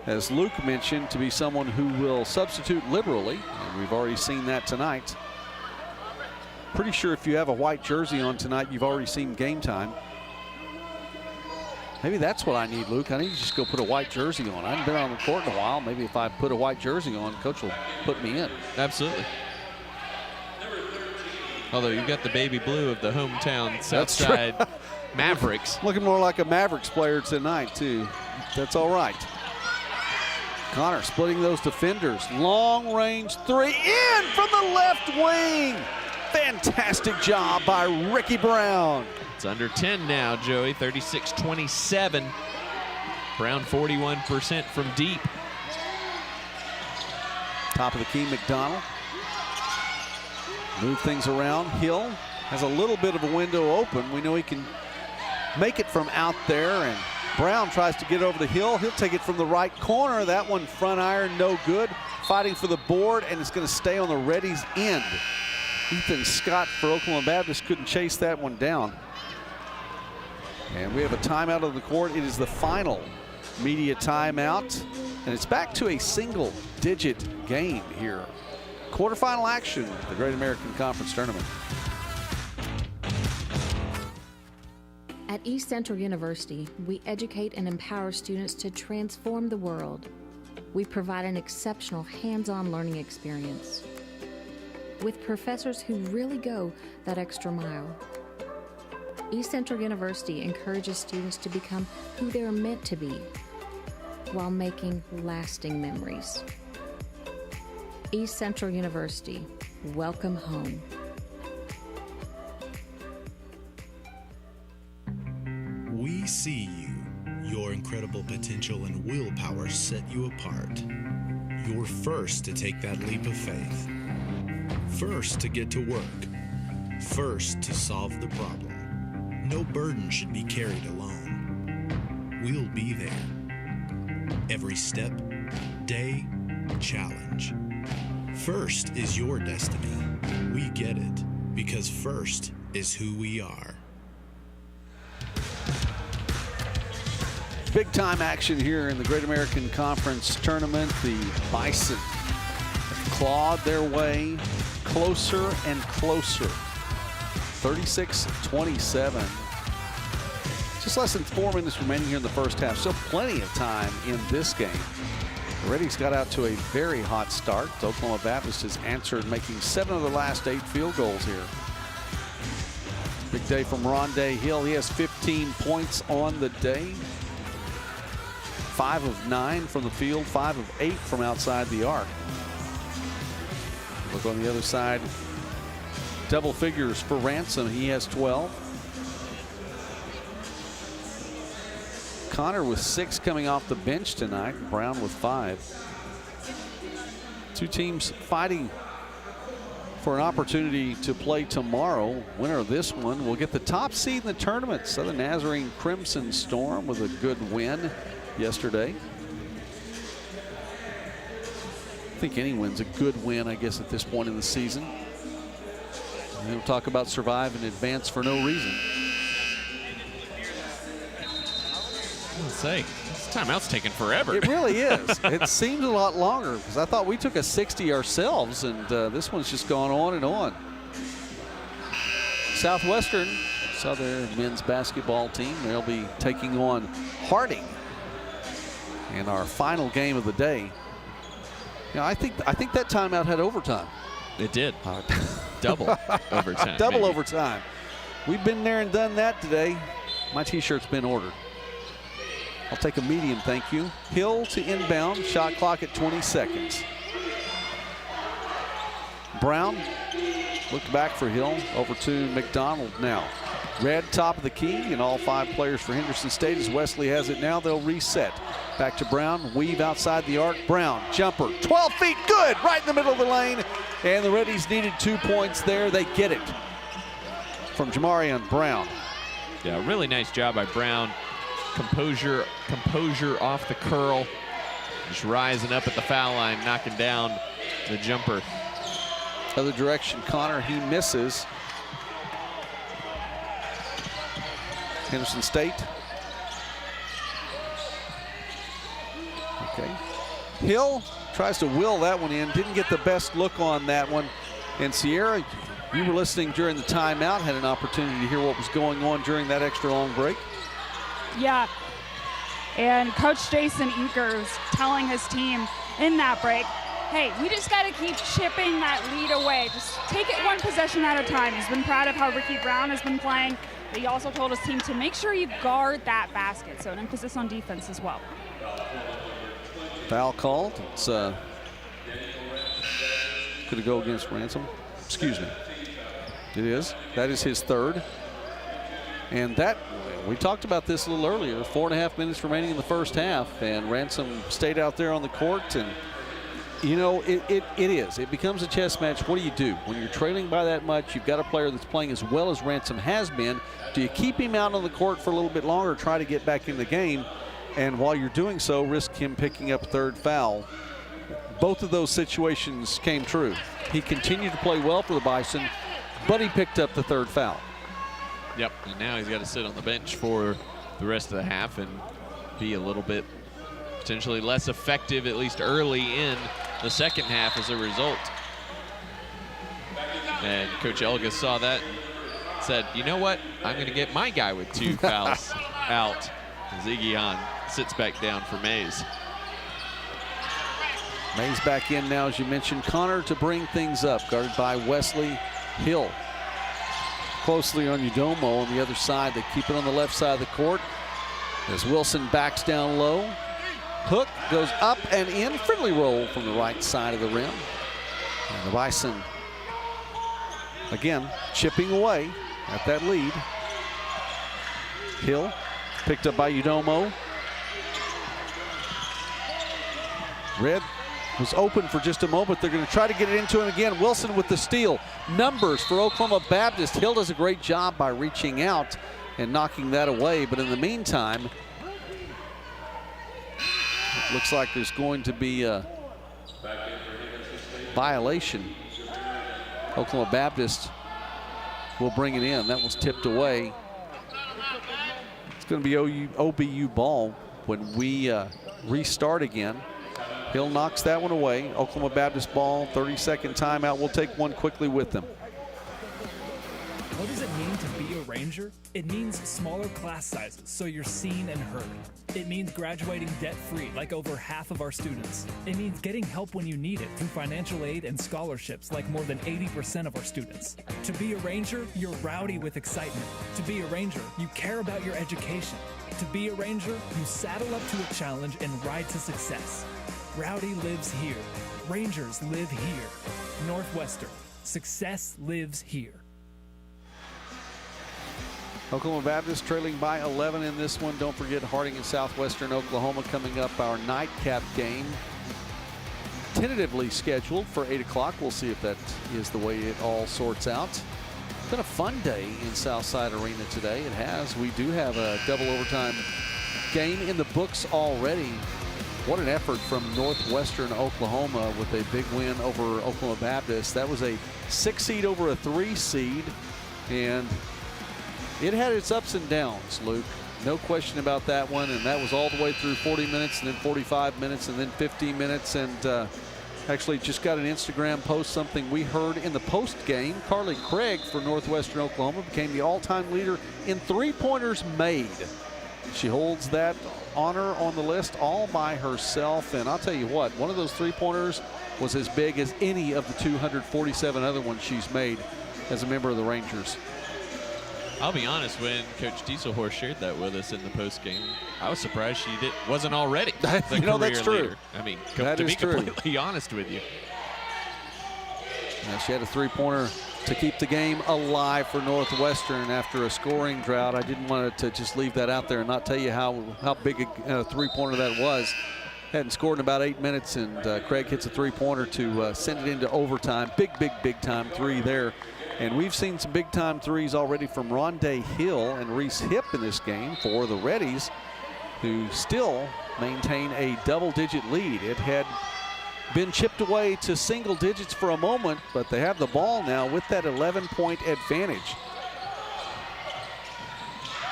as Luke mentioned, to be someone who will substitute liberally, and we've already seen that tonight. Pretty sure if you have a white jersey on tonight, you've already seen game time. Maybe that's what I need, Luke. I need to just go put a white jersey on. I haven't been on the court in a while. Maybe if I put a white jersey on, Coach will put me in. Absolutely. Although you've got the baby blue of the hometown Southside Mavericks. Looking more like a Mavericks player tonight, too. That's all right. Connor splitting those defenders. Long range 3 in from the left wing. Fantastic job by Ricky Brown. It's under 10 now, Joey. 36-27. Brown 41% from deep. Top of the key, McDonald. Move things around. Hill has a little bit of a window open. We know he can make it from out there, and Brown tries to get over the Hill. He'll take it from the right corner. That one front iron, no good. Fighting for the board, and it's going to stay on the Reddies' end. Ethan Scott for Oklahoma Baptist couldn't chase that one down. And we have a timeout on the court. It is the final media timeout, and it's back to a single-digit game here. Quarterfinal action, the Great American Conference Tournament. At East Central University, we educate and empower students to transform the world. We provide an exceptional hands-on learning experience with professors who really go that extra mile. East Central University encourages students to become who they're meant to be while making lasting memories. East Central University, welcome home. We see you. Your incredible potential and willpower set you apart. You're first to take that leap of faith. First to get to work. First to solve the problem. No burden should be carried alone. We'll be there. Every step, day, challenge. First is your destiny. We get it because first is who we are. Big time action here in the Great American Conference Tournament. The Bison have clawed their way closer and closer. 36-27. Just less than 4 minutes remaining here in the first half. So plenty of time in this game. The Reddies got out to a very hot start. Oklahoma Baptist has answered, making 7 of the last 8 field goals here. Big day from Rondé Hill. He has 15 points on the day. 5 of 9 from the field, 5 of 8 from outside the arc. Look on the other side. Double figures for Ransom. He has 12. Connor with 6 coming off the bench tonight. Brown with 5. Two teams fighting for an opportunity to play tomorrow. Winner of this one will get the top seed in the tournament. Southern Nazarene Crimson Storm with a good win yesterday. I think any win's a good win, I guess, at this point in the season. And we'll talk about survive and advance for no reason. Let's say this timeout's taking forever. It really is. It seems a lot longer because I thought we took a 60 ourselves, and this one's just gone on and on. Southwestern, Southern men's basketball team, they'll be taking on Harding in our final game of the day. You know, I think that timeout had overtime. It did. Double overtime. Double overtime. We've been there and done that today. My t-shirt's been ordered. I'll take a medium, thank you. Hill to inbound, shot clock at 20 seconds. Brown looked back for Hill, over to McDonald now. Red top of the key, and all 5 players for Henderson State as Wesley has it now. They'll reset. Back to Brown, weave outside the arc. Brown, jumper, 12 feet, good, right in the middle of the lane. And the Reddies needed 2 points there. They get it from Jamarian Brown. Yeah, really nice job by Brown. Composure off the curl. Just rising up at the foul line, knocking down the jumper. Other direction, Connor, he misses. Henderson State. Okay. Hill tries to will that one in. Didn't get the best look on that one. And Sierra, you were listening during the timeout, had an opportunity to hear what was going on during that extra long break. Yeah, and Coach Jason Eakers telling his team in that break, hey, we just got to keep chipping that lead away. Just take it one possession at a time. He's been proud of how Ricky Brown has been playing, but he also told his team to make sure you guard that basket, so an emphasis on defense as well. Foul called. It's going to go against Ransom. Excuse me. It is. That is his 3rd. And that, we talked about this a little earlier, 4.5 minutes remaining in the first half, and Ransom stayed out there on the court. And, you know, it is. It becomes a chess match. What do you do? When you're trailing by that much, you've got a player that's playing as well as Ransom has been. Do you keep him out on the court for a little bit longer, try to get back in the game? And while you're doing so, risk him picking up a 3rd foul. Both of those situations came true. He continued to play well for the Bison, but he picked up the 3rd foul. Yep, and now he's got to sit on the bench for the rest of the half and be a little bit potentially less effective, at least early in the second half as a result. And Coach Elgas saw that and said, you know what? I'm going to get my guy with 2 fouls out as Iggy Hahn sits back down for Mays. Mays back in now, as you mentioned. Connor to bring things up, guarded by Wesley Hill. Closely on Udomo on the other side. They keep it on the left side of the court as Wilson backs down low. Hook goes up and in. Friendly roll from the right side of the rim. And the Bison, again, chipping away at that lead. Hill picked up by Udomo. Red was open for just a moment. They're going to try to get it into him again. Wilson with the steal. Numbers for Oklahoma Baptist. Hill does a great job by reaching out and knocking that away. But in the meantime, it looks like there's going to be a violation. Oklahoma Baptist will bring it in. That was tipped away. It's going to be OBU ball when we restart again. Hill knocks that one away. Oklahoma Baptist ball, 30-second timeout. We'll take one quickly with them. What does it mean to be a Ranger? It means smaller class sizes, so you're seen and heard. It means graduating debt-free, like over half of our students. It means getting help when you need it through financial aid and scholarships, like more than 80% of our students. To be a Ranger, you're rowdy with excitement. To be a Ranger, you care about your education. To be a Ranger, you saddle up to a challenge and ride to success. Rowdy lives here. Rangers live here. Northwestern. Success lives here. Oklahoma Baptist trailing by 11 in this one. Don't forget Harding and Southwestern Oklahoma coming up, our nightcap game. Tentatively scheduled for 8 o'clock. We'll see if that is the way it all sorts out. It's been a fun day in Southside Arena today. It has. We do have a double overtime game in the books already. What an effort from Northwestern Oklahoma with a big win over Oklahoma Baptist. That was a 6 seed over a 3 seed, and it had its ups and downs, Luke. No question about that one, and that was all the way through 40 minutes and then 45 minutes and then 15 minutes. And actually just got an Instagram post, something we heard in the post game. Carly Craig for Northwestern Oklahoma became the all-time leader in three-pointers made. She holds that honor on the list all by herself, and I'll tell you what, one of those three-pointers was as big as any of the 247 other ones she's made as a member of the Rangers. I'll be honest, when Coach Dieselhorst shared that with us in the postgame, I was surprised she wasn't already the career that's true. leader. I mean, to be completely honest with you. She had a three-pointer to keep the game alive for Northwestern after a scoring drought. I didn't want to just leave that out there and not tell you how big a three-pointer that was. Hadn't scored in about 8 minutes, and Craig hits a three-pointer to send it into overtime. Big time three there. And we've seen some big-time threes already from Rondé Hill and Reese Hipp in this game for the Reddies, who still maintain a double-digit lead. It had been chipped away to single digits for a moment, but they have the ball now with that 11-point advantage.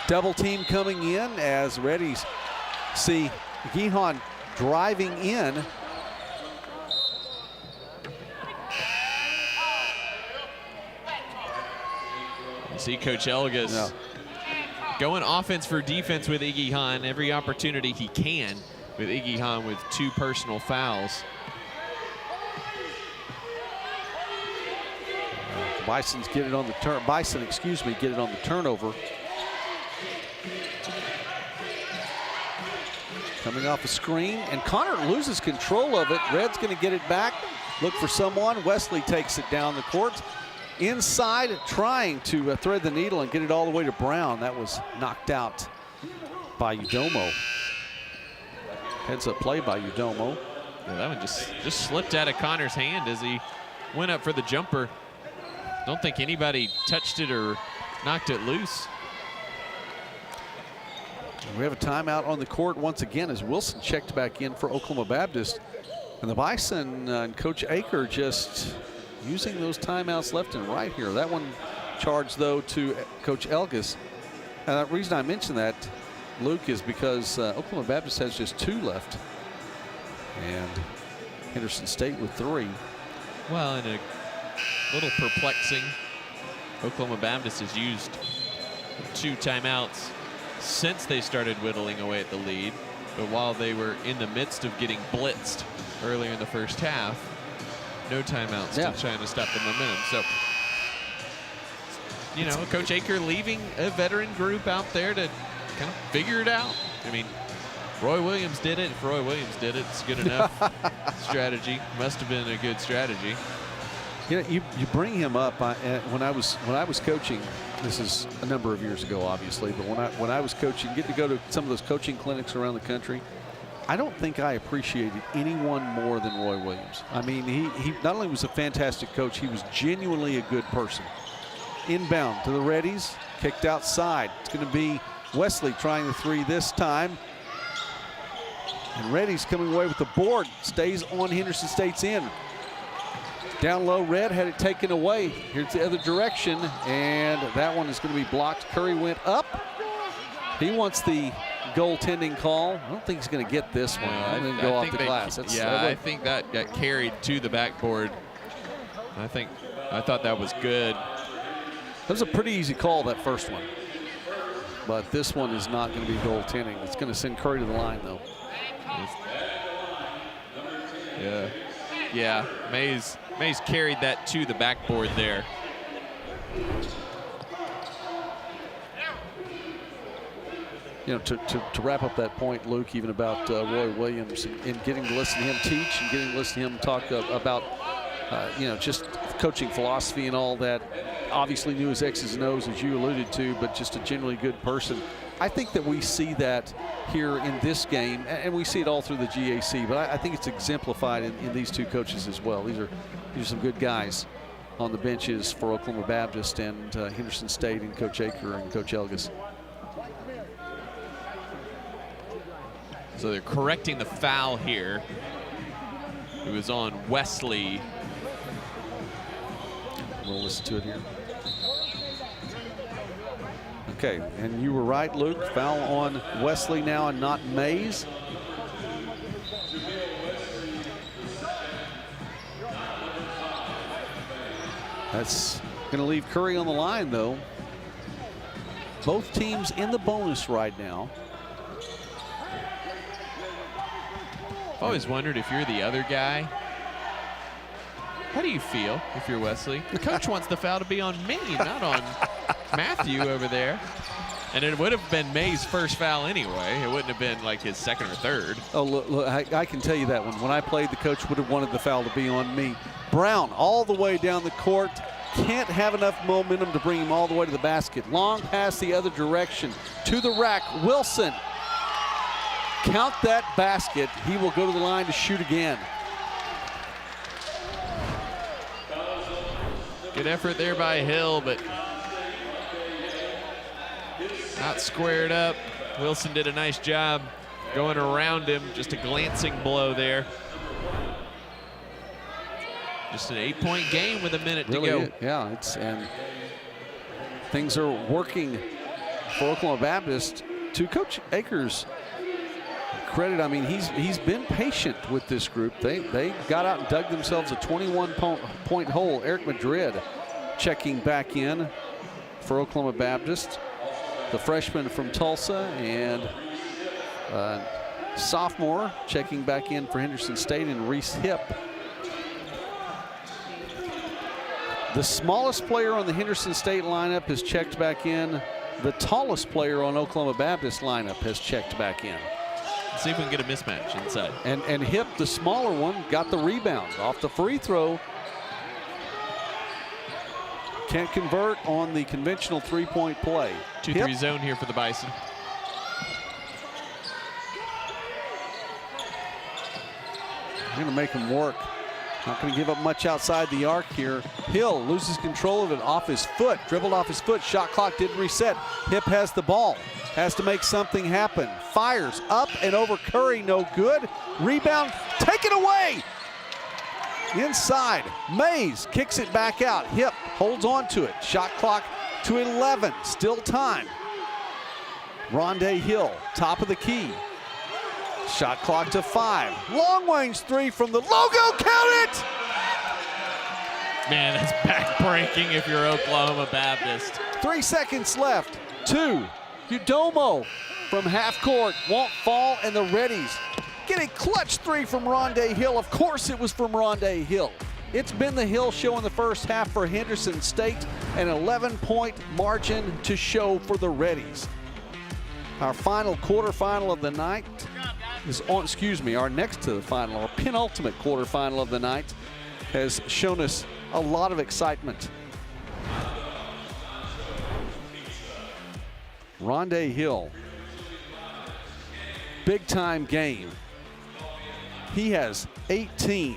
Double team coming in as Reddies see Gihan driving in. You see Coach Elgas going offense for defense with Iggy Hahn every opportunity he can, with Iggy Hahn with 2 personal fouls. Bison get it on the turnover. Coming off a screen, and Connor loses control of it. Red's going to get it back. Look for someone. Wesley takes it down the court. Inside, trying to thread the needle and get it all the way to Brown. That was knocked out by Udomo. Heads up play by Udomo. Yeah, that one just slipped out of Connor's hand as he went up for the jumper. Don't think anybody touched it or knocked it loose. We have a timeout on the court once again as Wilson checked back in for Oklahoma Baptist. And the Bison and Coach Aker just using those timeouts left and right here. That one charged, though, to Coach Elgas. And the reason I mention that, Luke, is because Oklahoma Baptist has just 2 left And Henderson State with 3. Well, and a little perplexing, Oklahoma Baptist has used 2 timeouts since they started whittling away at the lead. But while they were in the midst of getting blitzed earlier in the first half, no timeouts to trying to stop the momentum. So, you know, Coach Aker leaving a veteran group out there to kind of figure it out. I mean, Roy Williams did it. If Roy Williams did it, it's good enough strategy. Must have been a good strategy. You know, you bring him up. When I was coaching, this is a number of years ago, obviously, but when I was coaching, get to go to some of those coaching clinics around the country, I don't think I appreciated anyone more than Roy Williams. I mean, he not only was a fantastic coach, he was genuinely a good person. Inbound to the Reddies, kicked outside. It's going to be Wesley trying the 3 this time. And Reddy's coming away with the board. Stays on Henderson State's end. Down low, Red had it taken away. Here's the other direction, and that one is going to be blocked. Curry went up. He wants the goaltending call. I don't think he's going to get this one. I'm going to go off the glass. I think that got carried to the backboard. I thought that was good. That was a pretty easy call, that first one. But this one is not going to be goaltending. It's going to send Curry to the line, though. Yeah. Mays carried that to the backboard there. You know, to wrap up that point, Luke, even about Roy Williams and getting to listen to him teach and getting to listen to him talk about, you know, just coaching philosophy and all that. Obviously knew his X's and O's, as you alluded to, but just a generally good person. I think that we see that here in this game, and we see it all through the GAC, but I think it's exemplified in these 2 coaches as well. These are some good guys on the benches for Oklahoma Baptist and Henderson State and Coach Aker and Coach Elgis. So they're correcting the foul here. It was on Wesley. We'll listen to it here. Okay, and you were right, Luke. Foul on Wesley now and not Mays. That's going to leave Curry on the line, though. Both teams in the bonus right now. I've always wondered if you're the other guy, how do you feel if you're Wesley? The coach wants the foul to be on me, not on Matthew over there. And it would have been May's first foul anyway. It wouldn't have been like his second or third. Oh, look, I can tell you that one. When I played, the coach would have wanted the foul to be on me. Brown all the way down the court. Can't have enough momentum to bring him all the way to the basket. Long pass the other direction to the rack. Wilson. Count that basket. He will go to the line to shoot again. Good effort there by Hill, but not squared up. Wilson did a nice job going around him. Just a glancing blow there. Just an 8-point game with a minute to go. Yeah, and things are working for Oklahoma Baptist. To Coach Aker's credit, I mean, he's been patient with this group. They got out and dug themselves a 21-point hole. Eric Madrid checking back in for Oklahoma Baptist. The freshman from Tulsa and sophomore checking back in for Henderson State, and Reese Hipp. The smallest player on the Henderson State lineup has checked back in. The tallest player on Oklahoma Baptist lineup has checked back in. Let's see if we can get a mismatch inside. And Hipp, the smaller one, got the rebound off the free throw. Can't convert on the conventional 3-point play. 2-3 zone here for the Bison. They're going to make him work. Not going to give up much outside the arc here. Hill loses control of it off his foot. Dribbled off his foot. Shot clock didn't reset. Hipp has the ball. Has to make something happen. Fires up and over Curry. No good. Rebound taken away. Inside. Mays kicks it back out. Hipp holds on to it. Shot clock to 11. Still time. Rondé Hill, top of the key. Shot clock to 5. Long range 3 from the logo. Count it! Man, that's back-breaking if you're Oklahoma Baptist. 3 seconds left. 2. Udomo from half court. Won't fall, and the Reddies get a clutch 3 from Rondé Hill. Of course it was from Rondé Hill. It's been the Hill show in the first half for Henderson State. An 11-point margin to show for the Reddies. Our final quarterfinal of the night is on, our next to the final, our penultimate quarterfinal of the night has shown us a lot of excitement. Rondé Hill, big time game. He has 18,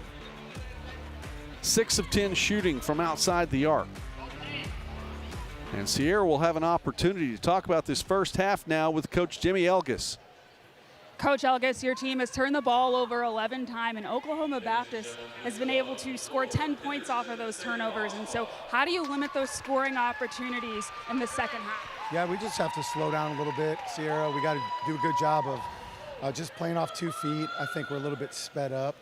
6 of 10 shooting from outside the arc. And Sierra will have an opportunity to talk about this first half now with Coach Jimmy Elgis. Coach Elgis, your team has turned the ball over 11 times, and Oklahoma Baptist has been able to score 10 points off of those turnovers. And so how do you limit those scoring opportunities in the second half? Yeah, we just have to slow down a little bit, Sierra. We got to do a good job of just playing off 2 feet. I think we're a little bit sped up.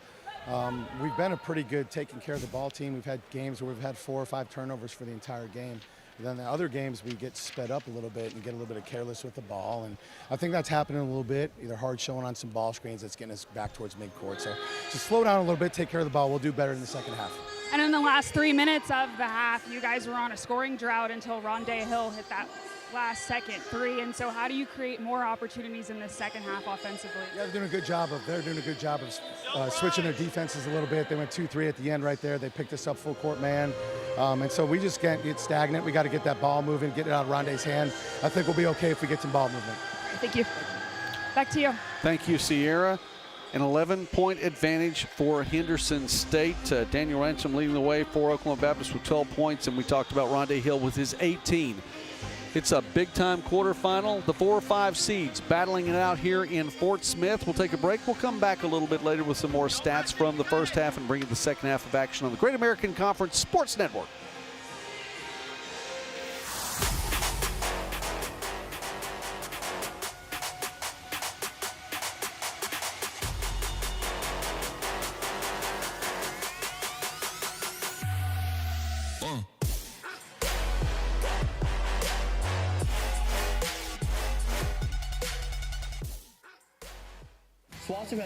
We've been a pretty good taking care of the ball team. We've had games where we've had 4 or 5 turnovers for the entire game. And then the other games, we get sped up a little bit and get a little bit of careless with the ball. And I think that's happening a little bit, either hard showing on some ball screens that's getting us back towards midcourt. So just slow down a little bit, take care of the ball. We'll do better in the second half. And in the last 3 minutes of the half, you guys were on a scoring drought until Rondé Hill hit that last second 3. And so how do you create more opportunities in the second half offensively? Yeah, they're doing a good job of switching their defenses a little bit. They went 2-3 at the end right there. They picked us up full court man. And so we just can't get stagnant. We got to get that ball moving, get it out of Rondé's hand. I think we'll be okay if we get some ball movement. Thank you. Back to you. Thank you, Sierra. An 11-point advantage for Henderson State. Daniel Ransom leading the way for Oklahoma Baptist with 12 points, and we talked about Rondé Hill with his 18. It's a big-time quarterfinal. The 4 or 5 seeds battling it out here in Fort Smith. We'll take a break. We'll come back a little bit later with some more stats from the first half and bring you the second half of action on the Great American Conference Sports Network. Swasser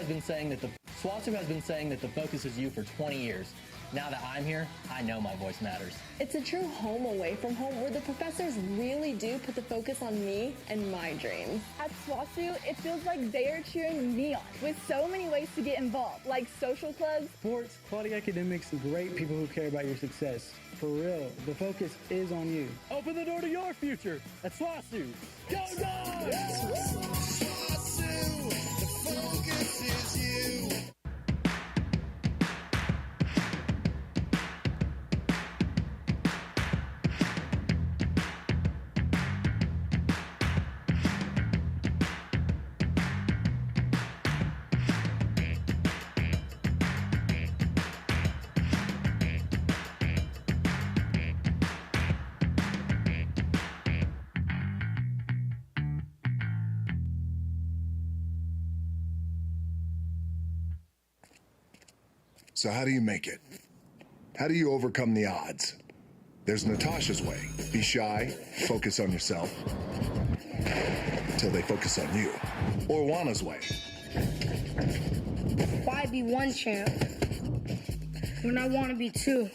has been saying that the focus is you for 20 years. Now that I'm here, I know my voice matters. It's a true home away from home where the professors really do put the focus on me and my dreams. At SWASU, it feels like they are cheering me on with so many ways to get involved, like social clubs, sports, quality academics, and great people who care about your success. For real, the focus is on you. Open the door to your future at SWASU. Go Dogs! SWASU, the focus is you. So how do you make it? How do you overcome the odds? There's Natasha's way. Be shy, focus on yourself, until they focus on you. Or Juana's way. Why be one champ when I want to be 2?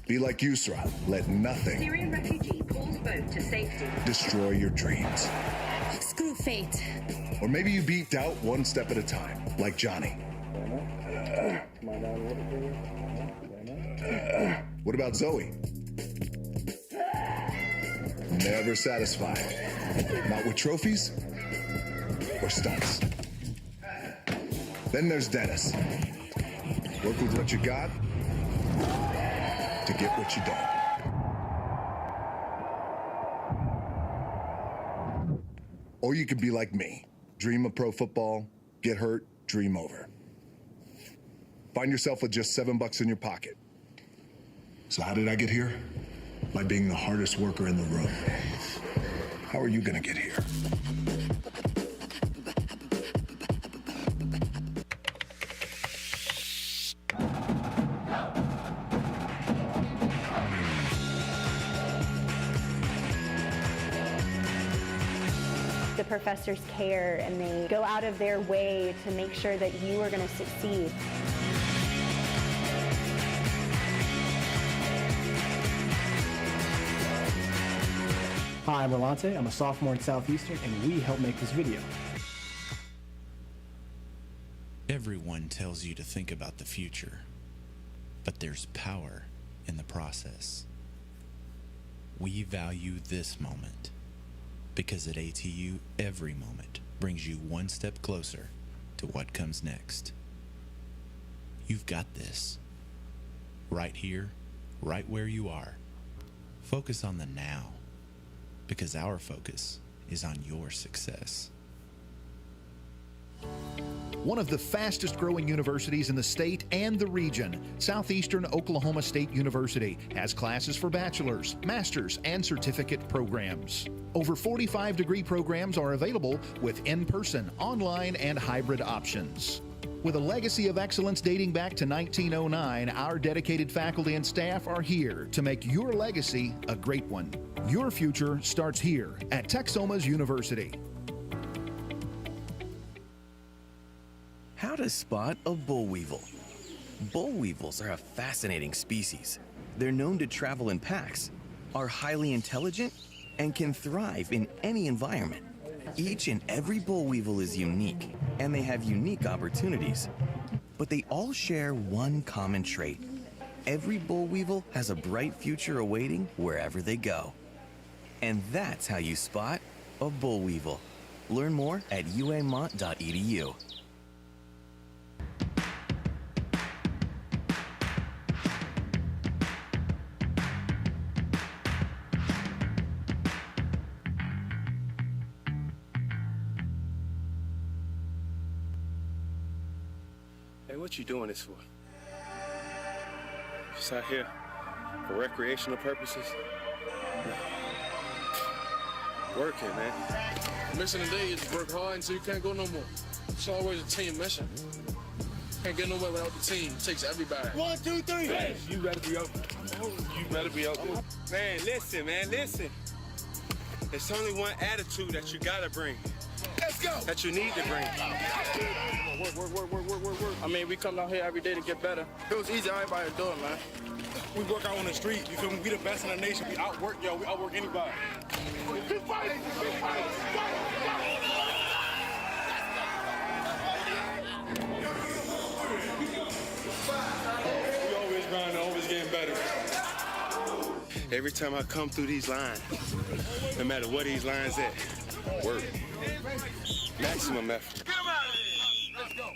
Be like Yusra. Let nothing Syrian refugee pulls boat to safety. destroy your dreams. Screw fate. Or maybe you beat doubt one step at a time, like Johnny. What about Zoe? Never satisfied. Not with trophies or stunts. Then there's Dennis. Work with what you got to get what you don't. Or you could be like me. Dream of pro football, get hurt, dream over. Find yourself with just $7 in your pocket. So how did I get here? By being the hardest worker in the room. How are you gonna get here? The professors care and they go out of their way to make sure that you are going to succeed. Hi, I'm Rolante. I'm a sophomore in Southeastern, and we help make this video. Everyone tells you to think about the future, but there's power in the process. We value this moment because at ATU, every moment brings you one step closer to what comes next. You've got this. Right here, right where you are. Focus on the now, because our focus is on your success. One of the fastest growing universities in the state and the region, Southeastern Oklahoma State University has classes for bachelor's, master's, and certificate programs. Over 45 degree programs are available with in-person, online, and hybrid options. With a legacy of excellence dating back to 1909, our dedicated faculty and staff are here to make your legacy a great one. Your future starts here at Texoma's University. How to spot a boll weevil. Boll weevils are a fascinating species. They're known to travel in packs, are highly intelligent, and can thrive in any environment. Each and every boll weevil is unique, and they have unique opportunities. But they all share one common trait. Every boll weevil has a bright future awaiting wherever they go. And that's how you spot a boll weevil. Learn more at uamont.edu. Hey, what you doing this for? Just out here for recreational purposes? Working, man. Mission today is to work hard until you can't go no more. It's always a team mission. Can't get nowhere without the team. It takes everybody. 1, 2, 3. Hey, you better be out there. You better be out there. Man, listen. There's only one attitude that you gotta bring. Let's go. That you need to bring. Work. I mean, we come out here every day to get better. It was easy, everybody do it, man. We work out on the street, you feel me? We the best in the nation. We outwork y'all, we outwork anybody. Keep fighting. We always grinding, always getting better. Every time I come through these lines, no matter what these lines at, work. Maximum effort. Get him out of here. Let's go.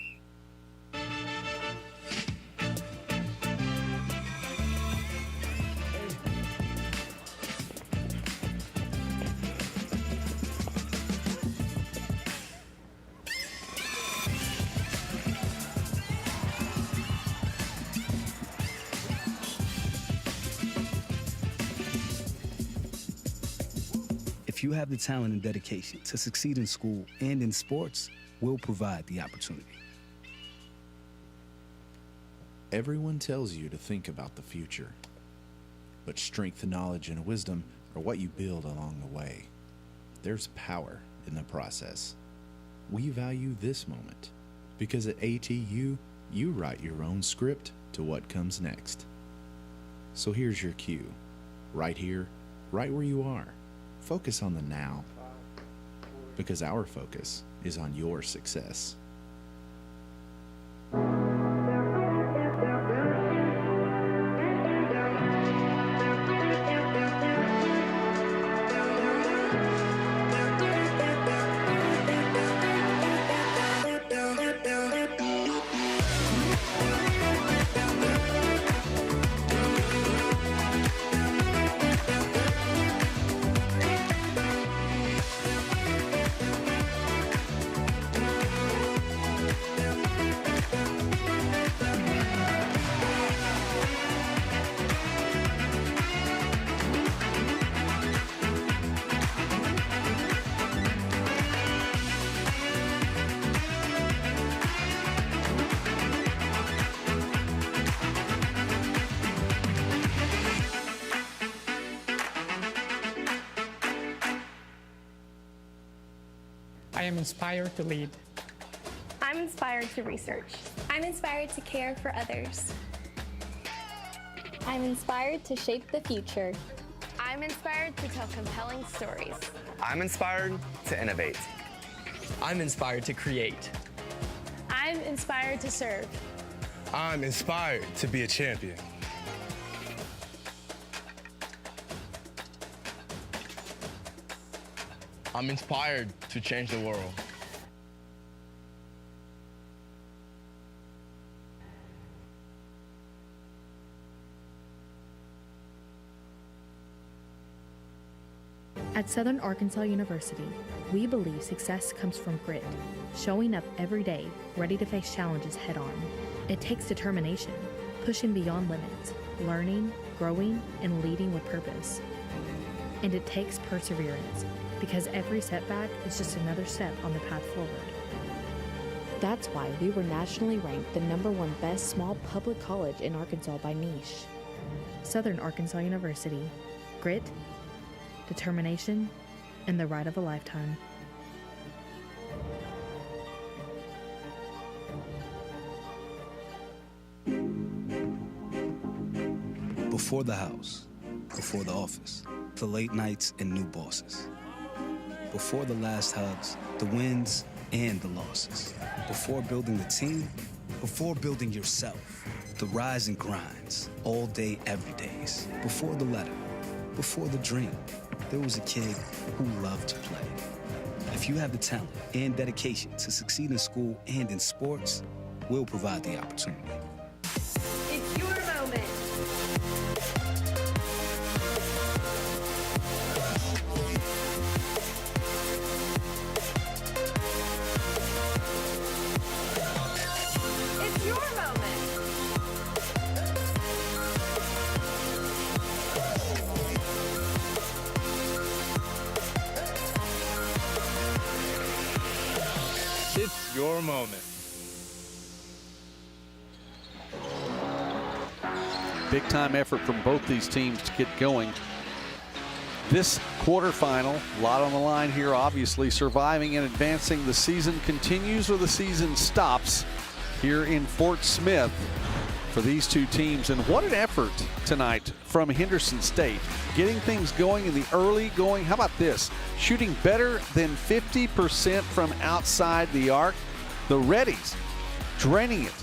If you have the talent and dedication to succeed in school and in sports, we'll provide the opportunity. Everyone tells you to think about the future, but strength, knowledge, and wisdom are what you build along the way. There's power in the process. We value this moment because at ATU, you write your own script to what comes next. So here's your cue. Right here, right where you are. Focus on the now, because our focus is on your success. I am inspired to lead. I'm inspired to research. I'm inspired to care for others. I'm inspired to shape the future. I'm inspired to tell compelling stories. I'm inspired to innovate. I'm inspired to create. I'm inspired to serve. I'm inspired to be a champion. I'm inspired to change the world. At Southern Arkansas University, we believe success comes from grit, showing up every day, ready to face challenges head on. It takes determination, pushing beyond limits, learning, growing, and leading with purpose. And it takes perseverance, because every setback is just another step on the path forward. That's why we were nationally ranked the #1 best small public college in Arkansas by niche. Southern Arkansas University. Grit, determination, and the ride of a lifetime. Before the house, before the office, the late nights and new bosses. Before the last hugs, the wins and the losses. Before building the team, before building yourself. The rise and grinds, all day, every days. Before the letter, before the dream, there was a kid who loved to play. If you have the talent and dedication to succeed in school and in sports, we'll provide the opportunity. It's your moment. It's your moment. It's your moment. Big time effort from both these teams to get going. This quarterfinal, a lot on the line here, obviously. Surviving and advancing. The season continues or the season stops here in Fort Smith for these two teams. And what an effort tonight from Henderson State. Getting things going in the early going. How about this? Shooting better than 50% from outside the arc. The Reddies draining it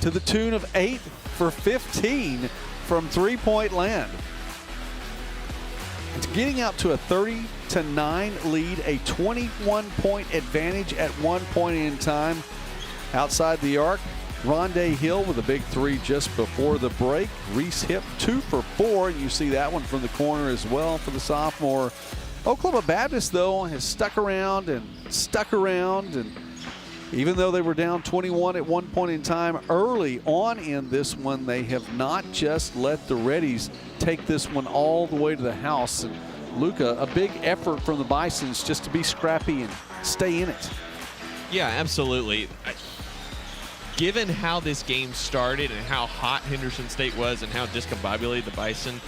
to the tune of 8 for 15 from three-point land. It's getting out to a 30-9 lead, a 21-point advantage at one point in time. Outside the arc, Rondé Hill with a big three just before the break. Reese Hip 2 for 4, and you see that one from the corner as well for the sophomore. Oklahoma Baptist, though, has stuck around, and even though they were down 21 at one point in time early on in this one, they have not just let the Reddies take this one all the way to the house. And Luca, a big effort from the Bisons just to be scrappy and stay in it. Yeah, absolutely. Given how this game started and how hot Henderson State was and how discombobulated the Bison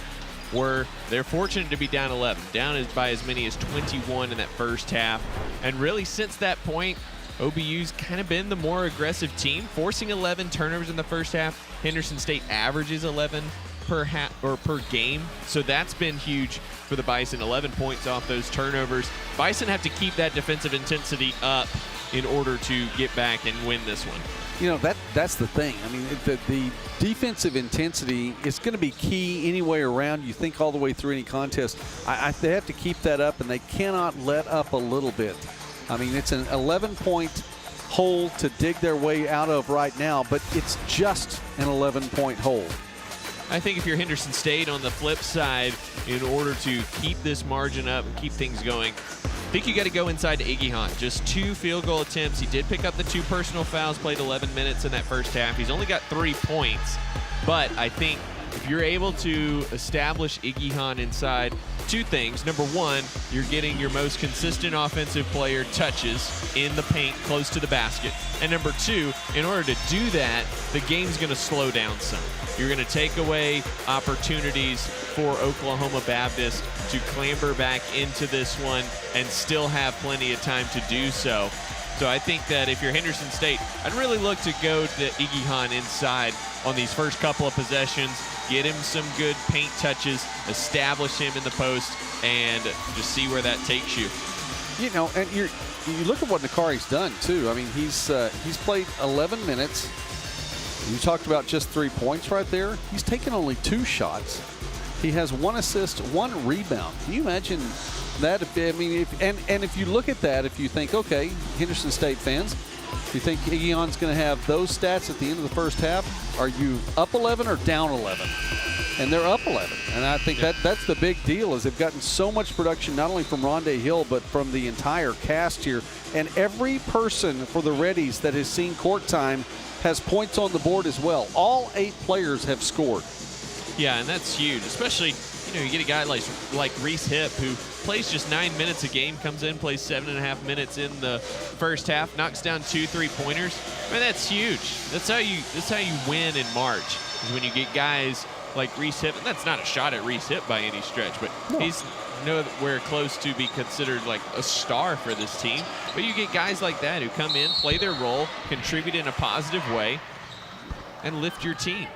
were, they're fortunate to be down 11, down by as many as 21 in that first half. And really since that point, OBU's kind of been the more aggressive team, forcing 11 turnovers in the first half. Henderson State averages 11 per game, so that's been huge for the Bison. 11 points off those turnovers. Bison have to keep that defensive intensity up in order to get back and win this one. You know, that's the thing. I mean, the defensive intensity is going to be key anyway around. You think all the way through any contest. They have to keep that up, and they cannot let up a little bit. I mean, it's an 11-point hole to dig their way out of right now, but it's just an 11-point hole. I think if you're Henderson State on the flip side, in order to keep this margin up and keep things going, I think you got to go inside to Iggy Hunt. Just 2 field goal attempts. He did pick up the 2 personal fouls, played 11 minutes in that first half. He's only got 3 points, but I think if you're able to establish Iggy Hunt inside two things. Number one, you're getting your most consistent offensive player touches in the paint close to the basket. And number two, in order to do that, the game's going to slow down some. You're going to take away opportunities for Oklahoma Baptist to clamber back into this one and still have plenty of time to do so. So I think that if you're Henderson State, I'd really look to go to Igihan inside on these first couple of possessions, get him some good paint touches, establish him in the post, and just see where that takes you. You know, and you look at what Nakari's done too. I mean, he's played 11 minutes. You talked about just 3 points right there. He's taken only 2 shots. He has 1 assist, 1 rebound. Can you imagine that? If you look at that, if you think, okay, Henderson State fans, you think Igihan's going to have those stats at the end of the first half? Are you up 11 or down 11? And they're up 11. And I think that's the big deal, is they've gotten so much production, not only from Rondé Hill, but from the entire cast here. And every person for the Reddies that has seen court time has points on the board as well. All 8 players have scored. Yeah, and that's huge, especially, you get a guy like Reese Hipp, who plays just 9 minutes a game, comes in, plays 7.5 minutes in the first half, knocks down 2 3-pointers. I mean, that's huge. That's how you win in March, is when you get guys like Reese Hipp. And that's not a shot at Reese Hipp by any stretch, but he's nowhere close to be considered like a star for this team. But you get guys like that who come in, play their role, contribute in a positive way, and lift your team.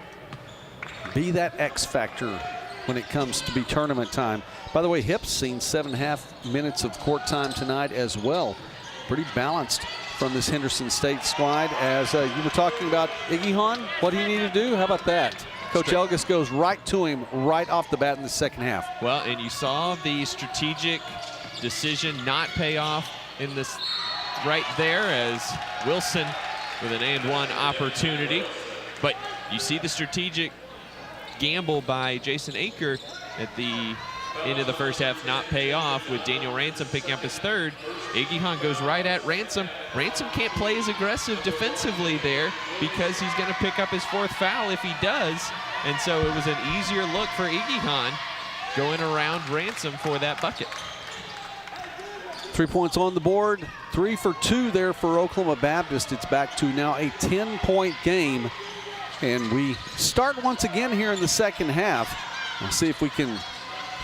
Be that X factor when it comes to be tournament time. By the way, Hipp's seen 7.5 minutes of court time tonight as well. Pretty balanced from this Henderson State squad. As you were talking about Igihan, what do you need to do? How about that? Coach Elgis goes right to him right off the bat in the second half. Well, and you saw the strategic decision not pay off in this right there, as Wilson with an and-one opportunity. But you see the strategic gamble by Jason Aker at the end of the first half not pay off, with Daniel Ransom picking up his third. Igihan goes right at Ransom. Ransom can't play as aggressive defensively there because he's going to pick up his 4th foul if he does. And so it was an easier look for Igihan going around Ransom for that bucket. 3 points on the board, 3 for 2 there for Oklahoma Baptist. It's back to now a 10-point game. And we start once again here in the second half. We'll see if we're going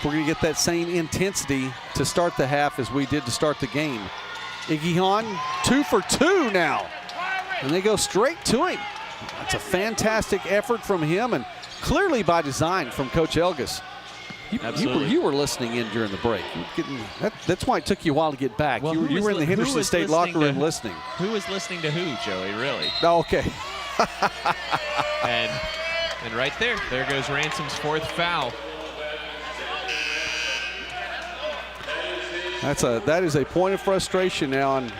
to get that same intensity to start the half as we did to start the game. Igihan, 2 for 2 now. And they go straight to him. That's a fantastic effort from him, and clearly by design from Coach Elgis. You were listening in during the break. That's why it took you a while to get back. Well, you were in the Henderson State locker room listening. Who was listening to who, Joey, really? Oh, okay. and right there goes Ransom's 4th foul. That is a point of frustration now, and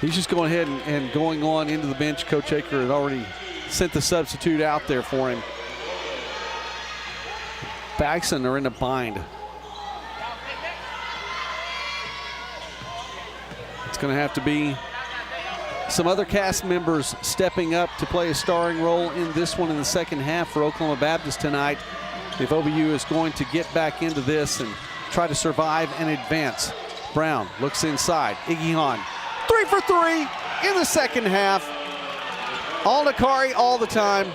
he's just going ahead and going on into the bench. Coach Aker had already sent the substitute out there for him. Bison are in a bind. It's going to have to be some other cast members stepping up to play a starring role in this one in the second half for Oklahoma Baptist tonight, if OBU is going to get back into this and try to survive and advance. Brown looks inside. Igihan, 3 for 3 in the second half. All Nakari all the time.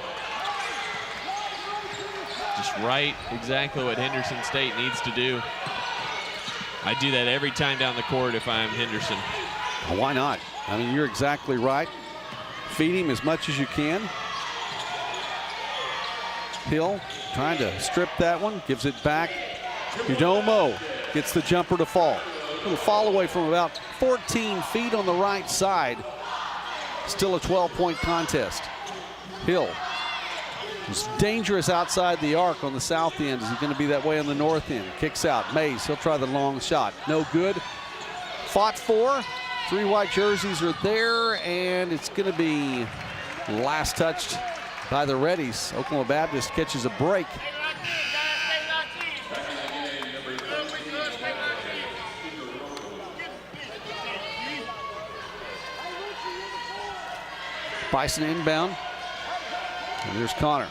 Just right, exactly what Henderson State needs to do. I do that every time down the court if I'm Henderson. Well, why not? I mean, you're exactly right. Feed him as much as you can. Hill trying to strip that one, gives it back. Udomo gets the jumper to fall. A little fall away from about 14 feet on the right side. Still a 12-point contest. Hill was dangerous outside the arc on the south end. Is he going to be that way on the north end? Kicks out. Mays, he'll try the long shot. No good. Fought for. 3 white jerseys are there, and it's going to be last touched by the Reddies. Oklahoma Baptist catches a break. Bison inbound. And there's Connor.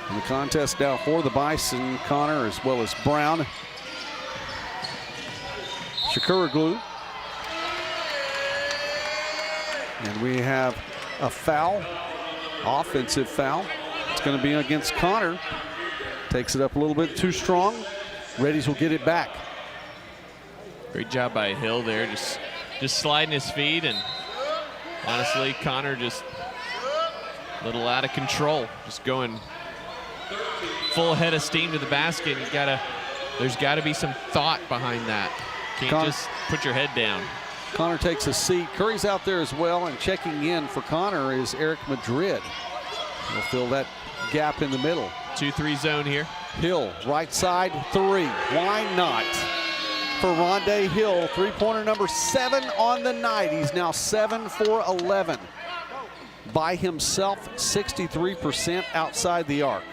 In the contest now for the Bison, Connor as well as Brown. Shakuraglu. And we have a foul, offensive foul. It's going to be against Connor. Takes it up a little bit too strong. Reddies will get it back. Great job by Hill there, just sliding his feet, and honestly, Connor just a little out of control, just going full head of steam to the basket. There's got to be some thought behind that. Can't just put your head down. Connor takes a seat. Curry's out there as well, and checking in for Connor is Eric Madrid. He'll fill that gap in the middle. 2-3 zone here. Hill, right side, 3. Why not? For Rondé Hill, three-pointer number 7 on the night. He's now 7 for 11. By himself, 63% outside the arc.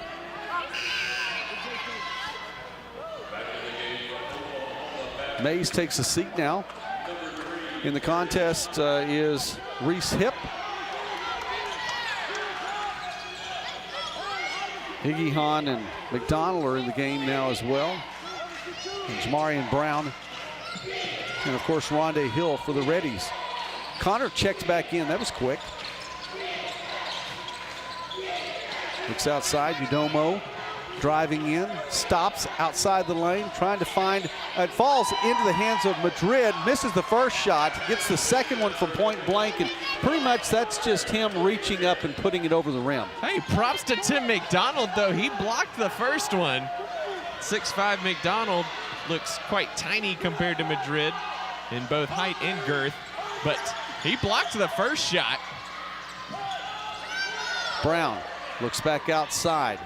Mays takes a seat now. In the contest is Reese Hipp. Iggy Hahn and McDonald are in the game now as well. And Jamarian Brown. And of course, Rondé Hill for the Reddies. Connor checked back in. That was quick. Looks outside. Udomo driving in. Stops outside the lane. Trying to find. It falls into the hands of Madrid. Misses the first shot. Gets the second one from point blank. And pretty much that's just him reaching up and putting it over the rim. Hey, props to Tim McDonald, though. He blocked the first one. 6'5" McDonald looks quite tiny compared to Madrid in both height and girth, but he blocked the first shot. Brown looks back outside.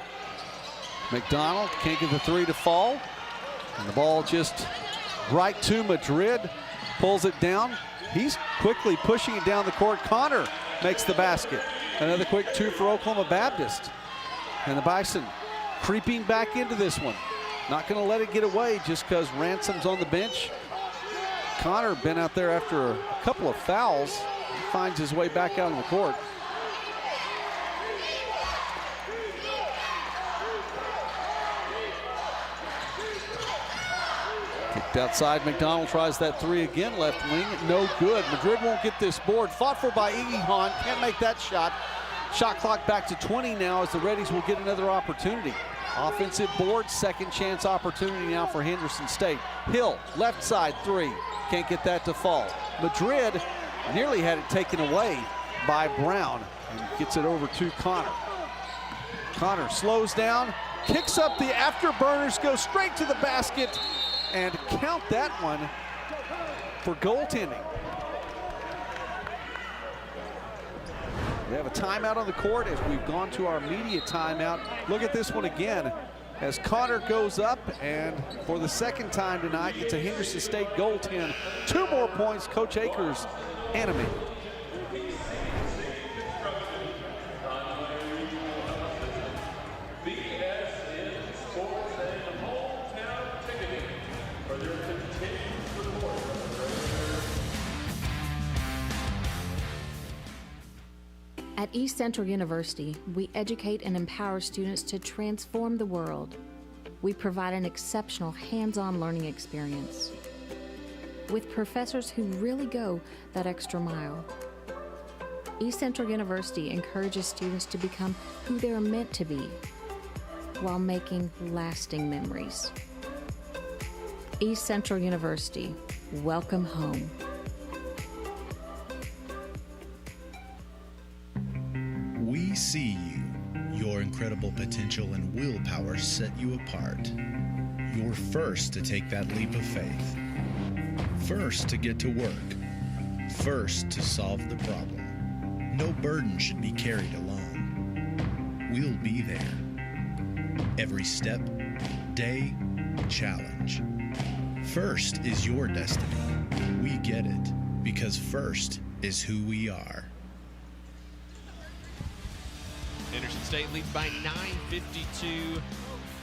McDonald can't get the 3 to fall. And the ball just right to Madrid. Pulls it down. He's quickly pushing it down the court. Connor makes the basket. Another quick 2 for Oklahoma Baptist. And the Bison creeping back into this one. Not going to let it get away just because Ransom's on the bench. Connor been out there after a couple of fouls. He finds his way back out on the court. Kicked outside. McDonald tries that 3 again. Left wing. No good. Madrid won't get this board. Fought for by Iggy Hahn. Can't make that shot. Shot clock back to 20 now as the Reddies will get another opportunity. Offensive board, second chance opportunity now for Henderson State. Hill, left side 3. Can't get that to fall. Madrid nearly had it taken away by Brown and gets it over to Connor. Connor slows down, kicks up the afterburners, goes straight to the basket, and count that one for goaltending. We have a timeout on the court as we've gone to our media timeout. Look at this one again as Connor goes up, and for the second time tonight, it's a Henderson State goaltend. 2 more points, Coach Akers animated. At East Central University, we educate and empower students to transform the world. We provide an exceptional hands-on learning experience with professors who really go that extra mile. East Central University encourages students to become who they are meant to be while making lasting memories. East Central University, welcome home. We see you. Your incredible potential and willpower set you apart. You're first to take that leap of faith. First to get to work. First to solve the problem. No burden should be carried alone. We'll be there. Every step, day, challenge. First is your destiny. We get it because first is who we are. Henderson State leads by 9,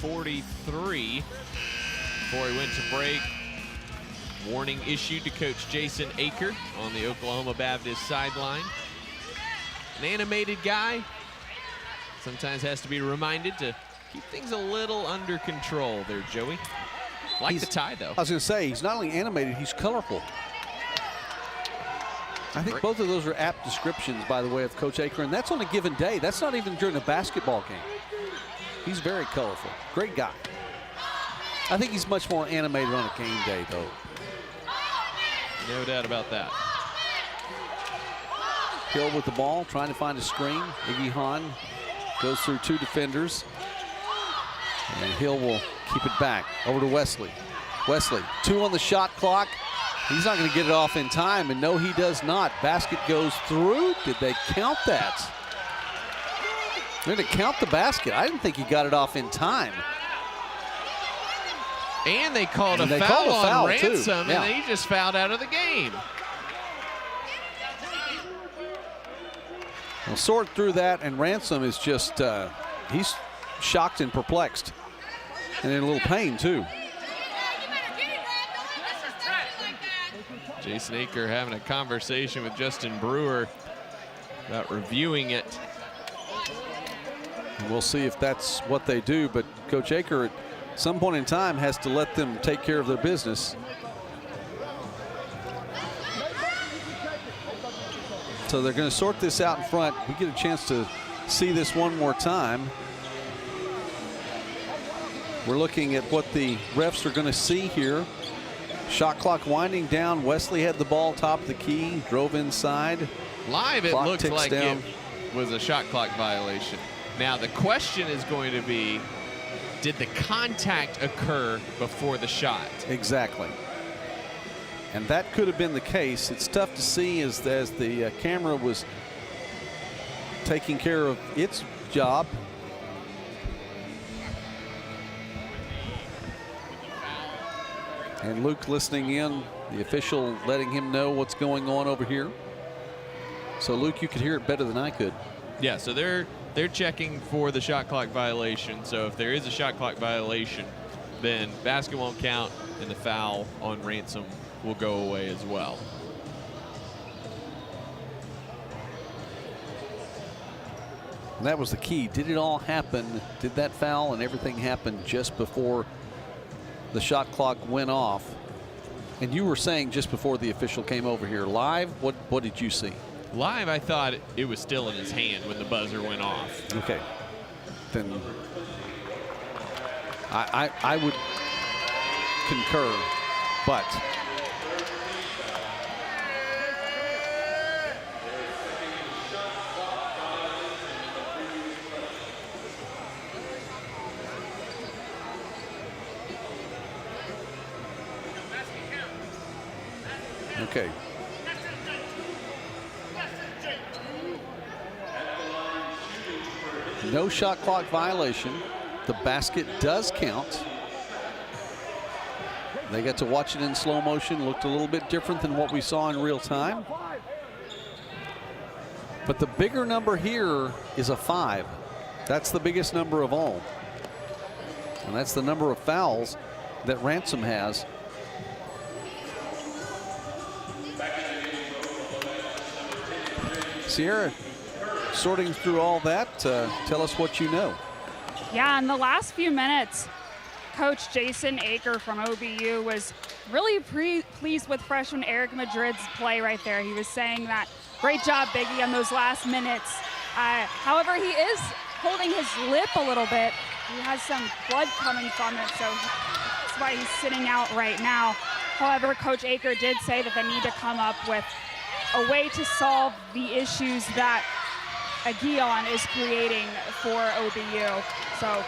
52-43. Before we went to break, warning issued to Coach Jason Aker on the Oklahoma Baptist sideline. An animated guy sometimes has to be reminded to keep things a little under control there, Joey. Like the tie, though. I was going to say, he's not only animated, he's colorful. I think both of those are apt descriptions, by the way, of Coach Aker, and that's on a given day. That's not even during a basketball game. He's very colorful. Great guy. I think he's much more animated on a game day, though. No doubt about that. Hill with the ball, trying to find a screen. Iggy Hahn goes through 2 defenders. And Hill will keep it back. Over to Wesley. Wesley, 2 on the shot clock. He's not going to get it off in time, and no, he does not. Basket goes through. Did they count that? They're going to count the basket. I didn't think he got it off in time. And they called a foul on Ransom, yeah. and he just fouled out of the game. We'll sort through that, and Ransom is just, he's shocked and perplexed. And in a little pain, too. Jason Aker having a conversation with Justin Brewer about reviewing it. And we'll see if that's what they do, but Coach Aker at some point in time has to let them take care of their business. So they're going to sort this out in front. We get a chance to see this one more time. We're looking at what the refs are going to see here. Shot clock winding down. Wesley had the ball top of the key, drove inside. Live, it Clock looks ticks like down. it was a shot clock violation. Now, the question is going to be, did the contact occur before the shot? Exactly. And that could have been the case. It's tough to see as the camera was taking care of its job. And Luke listening in, the official letting him know what's going on over here. So Luke, you could hear it better than I could. Yeah, so they're checking for the shot clock violation. So if there is a shot clock violation, then basket won't count and the foul on Ransom will go away as well. And that was the key. Did it all happen? Did that foul and everything happen just before the shot clock went off? And you were saying just before the official came over here live, what did you see? Live, I thought it was still in his hand when the buzzer went off. Okay. Then I would concur, but okay. No shot clock violation. The basket does count. They got to watch it in slow motion. Looked a little bit different than what we saw in real time. But the bigger number here is a 5. That's the biggest number of all. And that's the number of fouls that Ransom has. Sierra, sorting through all that, tell us what you know. Yeah, in the last few minutes, Coach Jason Aker from OBU was really pleased with freshman Eric Madrid's play right there. He was saying that, great job, Biggie, on those last minutes. However, he is holding his lip a little bit. He has some blood coming from it, so that's why he's sitting out right now. However, Coach Aker did say that they need to come up with a way to solve the issues that Aguillon is creating for OBU. So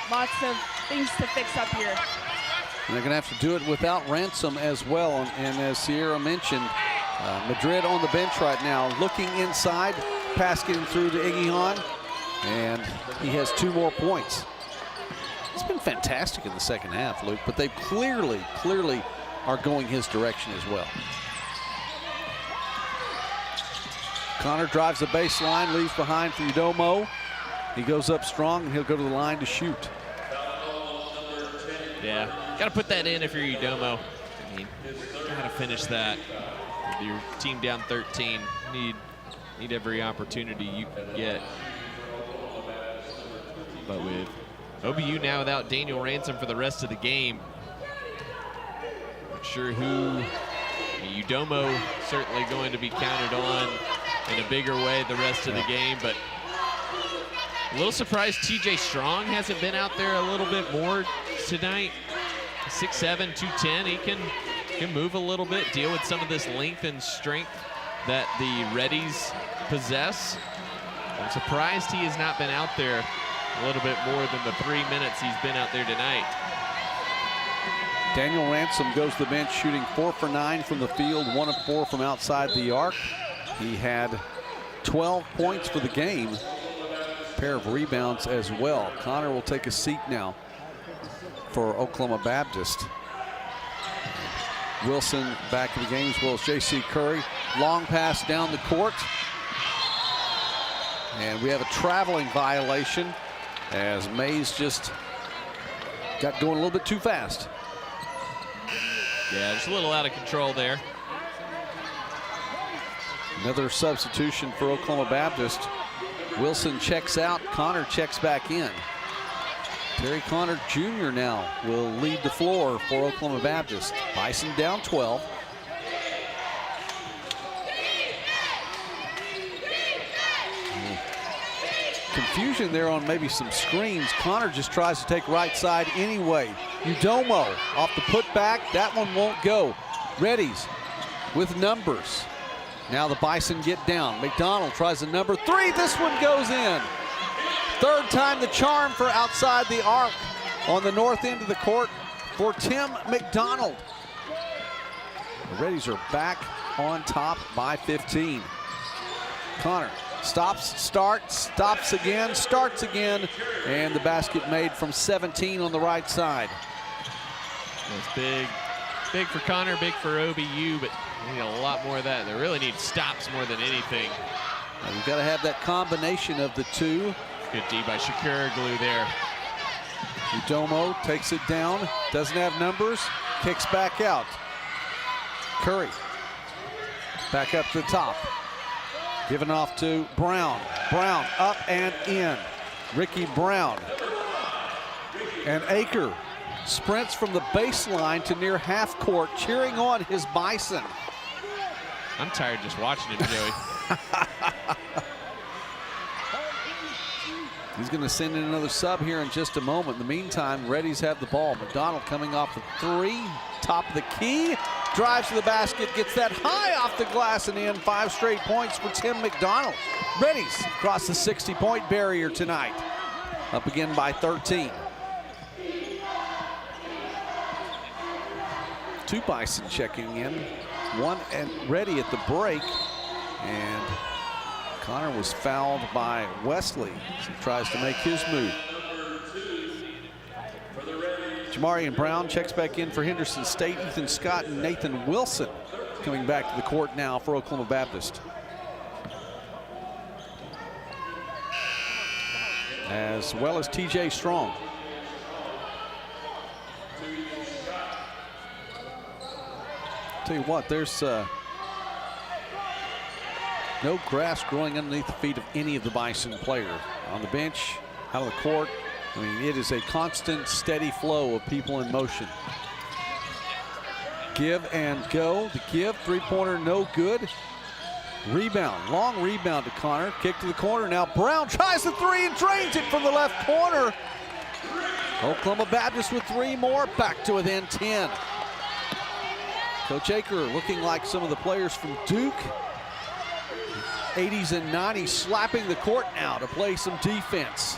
lots of things to fix up here. And they're going to have to do it without Ransom as well. And as Sierra mentioned, Madrid on the bench right now, looking inside, pass getting through to Aguillon, and he has 2 more points. It's been fantastic in the second half, Luke, but they clearly are going his direction as well. Connor drives the baseline, leaves behind for Udomo. He goes up strong, and he'll go to the line to shoot. Yeah, got to put that in if you're Udomo. I mean, got to finish that. With your team down 13, need every opportunity you can get. But with OBU now without Daniel Ransom for the rest of the game. Not sure who. Udomo certainly going to be counted on in a bigger way the rest of the game, but a little surprised TJ Strong hasn't been out there a little bit more tonight. 6'7", 210, he can move a little bit, deal with some of this length and strength that the Reddies possess. I'm surprised he has not been out there a little bit more than the 3 minutes he's been out there tonight. Daniel Ransom goes to the bench shooting 4 for 9 from the field, 1 of 4 from outside the arc. He had 12 points for the game, a pair of rebounds as well. Connor will take a seat now for Oklahoma Baptist. Wilson back in the game as well as J.C. Curry. Long pass down the court. And we have a traveling violation as Mays just got going a little bit too fast. Yeah, just a little out of control there. Another substitution for Oklahoma Baptist. Wilson checks out, Connor checks back in. Terry Connor Jr. now will lead the floor for Oklahoma Baptist. Bison down 12. Confusion there on maybe some screens. Connor just tries to take right side anyway. Udomo off the putback. That one won't go. Reddies with numbers. Now the Bison get down. McDonald tries the number 3. This one goes in. Third time the charm for outside the arc on the north end of the court for Tim McDonald. The Reddies are back on top by 15. Connor stops, starts, stops again, starts again, and the basket made from 17 on the right side. That's big. Big for Connor, big for OBU, but they need a lot more of that. They really need stops more than anything. You've got to have that combination of the two. Good D by Shakur Glue there. Udomo takes it down, doesn't have numbers, kicks back out. Curry back up to the top. Given off to Brown. Brown up and in. Ricky Brown. And Aker sprints from the baseline to near half court, cheering on his Bison. I'm tired just watching it, Joey. He's going to send in another sub here in just a moment. In the meantime, Reddies have the ball. McDonald coming off the 3, top of the key, drives to the basket, gets that high off the glass and in. 5 straight points for Tim McDonald. Reddies across the 60-point barrier tonight. Up again by 13. 2 Bison checking in. 1 and ready at the break. And Connor was fouled by Wesley as he tries to make his move. Jamarian Brown checks back in for Henderson State. Ethan Scott and Nathan Wilson coming back to the court now for Oklahoma Baptist. As well as TJ Strong. Tell you what, there's no grass growing underneath the feet of any of the Bison players. On the bench, out of the court, I mean, it is a constant, steady flow of people in motion. Give and go. The give, 3-pointer, no good. Rebound, long rebound to Connor. Kick to the corner. Now Brown tries the 3 and drains it from the left corner. Oklahoma Baptist with 3 more, back to within 10. Coach Aker looking like some of the players from Duke. 80s and 90s slapping the court now to play some defense.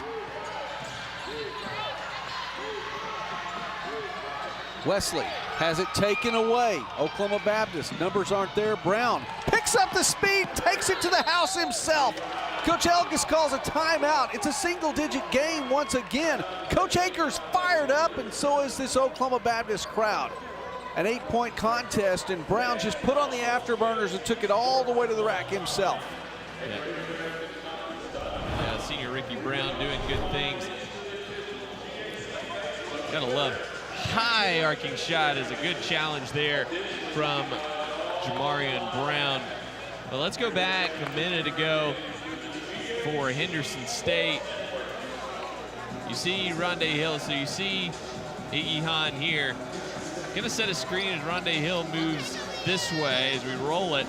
Wesley has it taken away. Oklahoma Baptist, numbers aren't there. Brown picks up the speed, takes it to the house himself. Coach Elgis calls a timeout. It's a single-digit game once again. Coach Aker's fired up, and so is this Oklahoma Baptist crowd. An 8-point contest, and Brown just put on the afterburners and took it all the way to the rack himself. Yeah, senior Ricky Brown doing good things. Gotta love high arcing shot is a good challenge there from Jamarian Brown. But let's go back a minute ago for Henderson State. You see Rondé Hill, so you see Iggy Hahn here. Gonna set a screen as Rondé Hill moves this way as we roll it.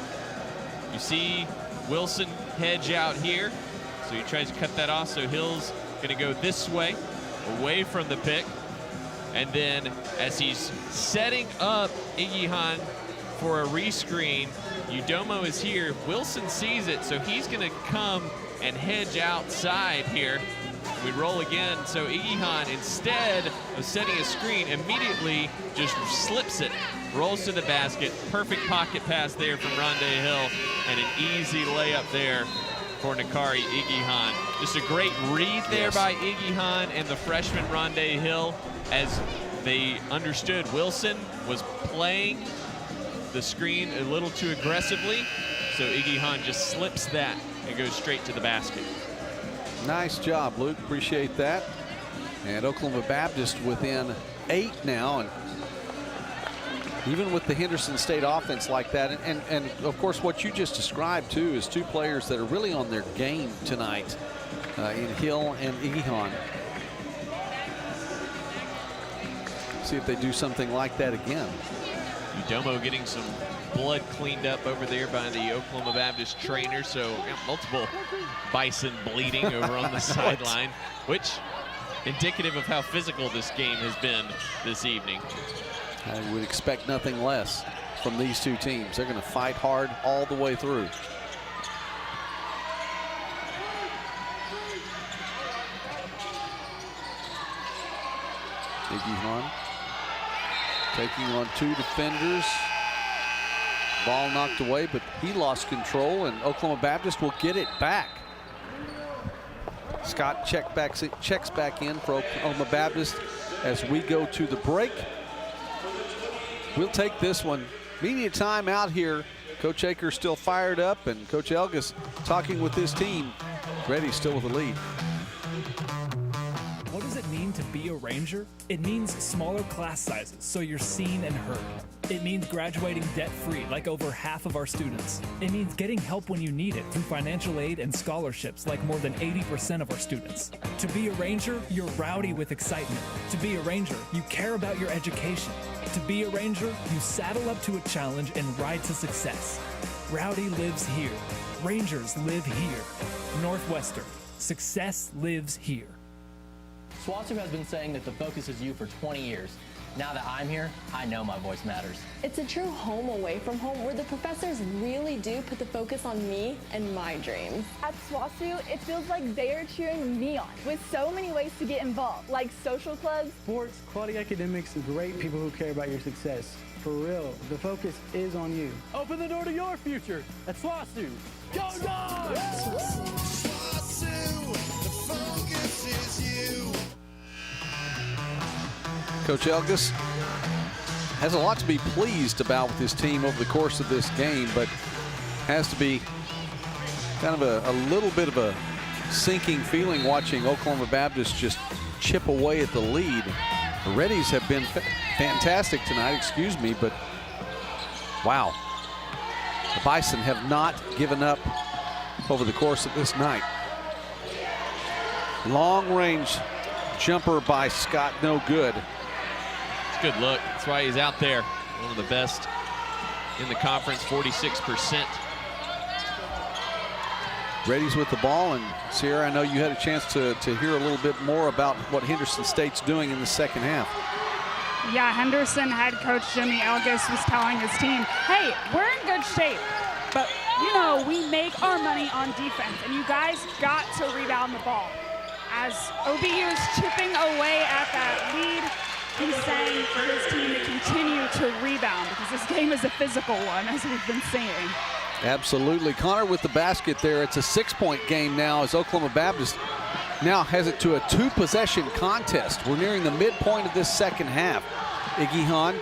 You see Wilson hedge out here, so he tries to cut that off, so Hill's gonna go this way, away from the pick. And then as he's setting up Iggy Hahn for a rescreen, Udomo is here. Wilson sees it, so he's gonna come and hedge outside here. We roll again, so Iggy Hahn, instead of setting a screen, immediately just slips it, rolls to the basket. Perfect pocket pass there from Rondé Hill, and an easy layup there for Nakari Iggy Hahn. Just a great read there by Iggy Hahn and the freshman Rondé Hill, as they understood Wilson was playing the screen a little too aggressively, so Iggy Hahn just slips that and goes straight to the basket. Nice job, Luke. Appreciate that. And Oklahoma Baptist within 8 now, and even with the Henderson State offense like that, and of course what you just described too is two players that are really on their game tonight in Hill and Iggy Hahn. See if they do something like that again. Udomo getting some blood cleaned up over there by the Oklahoma Baptist trainer, so multiple Bison bleeding over on the sideline, which indicative of how physical this game has been this evening. I would expect nothing less from these two teams. They're going to fight hard all the way through. Iggy Hahn taking on 2 defenders. Ball knocked away, but he lost control, and Oklahoma Baptist will get it back. Scott checks back in for Oklahoma Baptist as we go to the break. We'll take this one. Media time out here. Coach Akers still fired up, and Coach Elgus talking with his team. Ready still with the lead. What does it mean to be a Ranger? It means smaller class sizes, so you're seen and heard. It means graduating debt-free, like over half of our students. It means getting help when you need it through financial aid and scholarships, like more than 80% of our students. To be a Ranger, you're rowdy with excitement. To be a Ranger, you care about your education. To be a Ranger, you saddle up to a challenge and ride to success. Rowdy lives here. Rangers live here. Northwestern. Success lives here. SWASU has been saying that the focus is you for 20 years. Now that I'm here, I know my voice matters. It's a true home away from home where the professors really do put the focus on me and my dreams. At SWASU, it feels like they are cheering me on with so many ways to get involved, like social clubs, sports, quality academics, and great people who care about your success. For real, the focus is on you. Open the door to your future at SWASU. Go Dogs! SWASU, the focus is you. Coach Elgus has a lot to be pleased about with his team over the course of this game, but has to be kind of a little bit of a sinking feeling watching Oklahoma Baptist just chip away at the lead. The Reddies have been fantastic tonight, but wow. The Bison have not given up over the course of this night. Long range jumper by Scott, no good. Good look. That's why he's out there. One of the best in the conference, 46%. Reddies with the ball, and Sierra, I know you had a chance to hear a little bit more about what Henderson State's doing in the second half. Yeah, Henderson head coach Jimmy Elgus was telling his team, hey, we're in good shape, but you know, we make our money on defense, and you guys got to rebound the ball. As OBU is chipping away at that lead, he's saying for his team to continue to rebound because this game is a physical one, as we've been saying. Absolutely. Connor with the basket there. It's a 6-point game now as Oklahoma Baptist now has it to a 2-possession contest. We're nearing the midpoint of this second half. Iggy Hahn,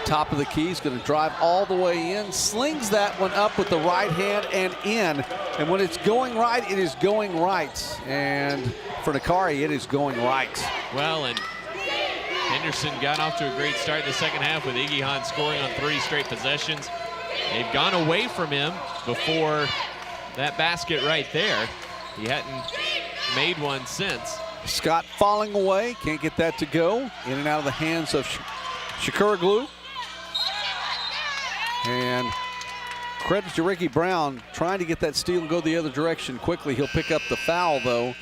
top of the key, is going to drive all the way in, slings that one up with the right hand and in. And when it's going right, it is going right. And for Nakari, it is going right. Well, and Henderson got off to a great start in the second half with Iggy Hahn scoring on 3 straight possessions. They've gone away from him before that basket right there. He hadn't made one since. Scott falling away, can't get that to go. In and out of the hands of Shakuraglu. And credit to Ricky Brown trying to get that steal and go the other direction quickly. He'll pick up the foul though.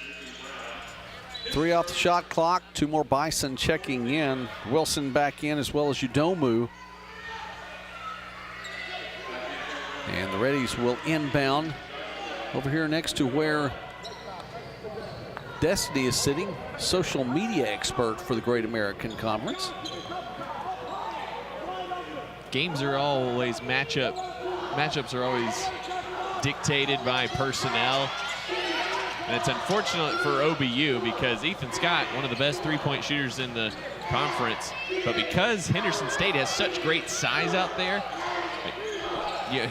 3 off the shot clock, 2 more Bison checking in. Wilson back in as well as Udomu. And the Reddies will inbound over here next to where Destiny is sitting, social media expert for the Great American Conference. Games are always matchups are always dictated by personnel. And it's unfortunate for OBU because Ethan Scott, one of the best three-point shooters in the conference, but because Henderson State has such great size out there, yeah,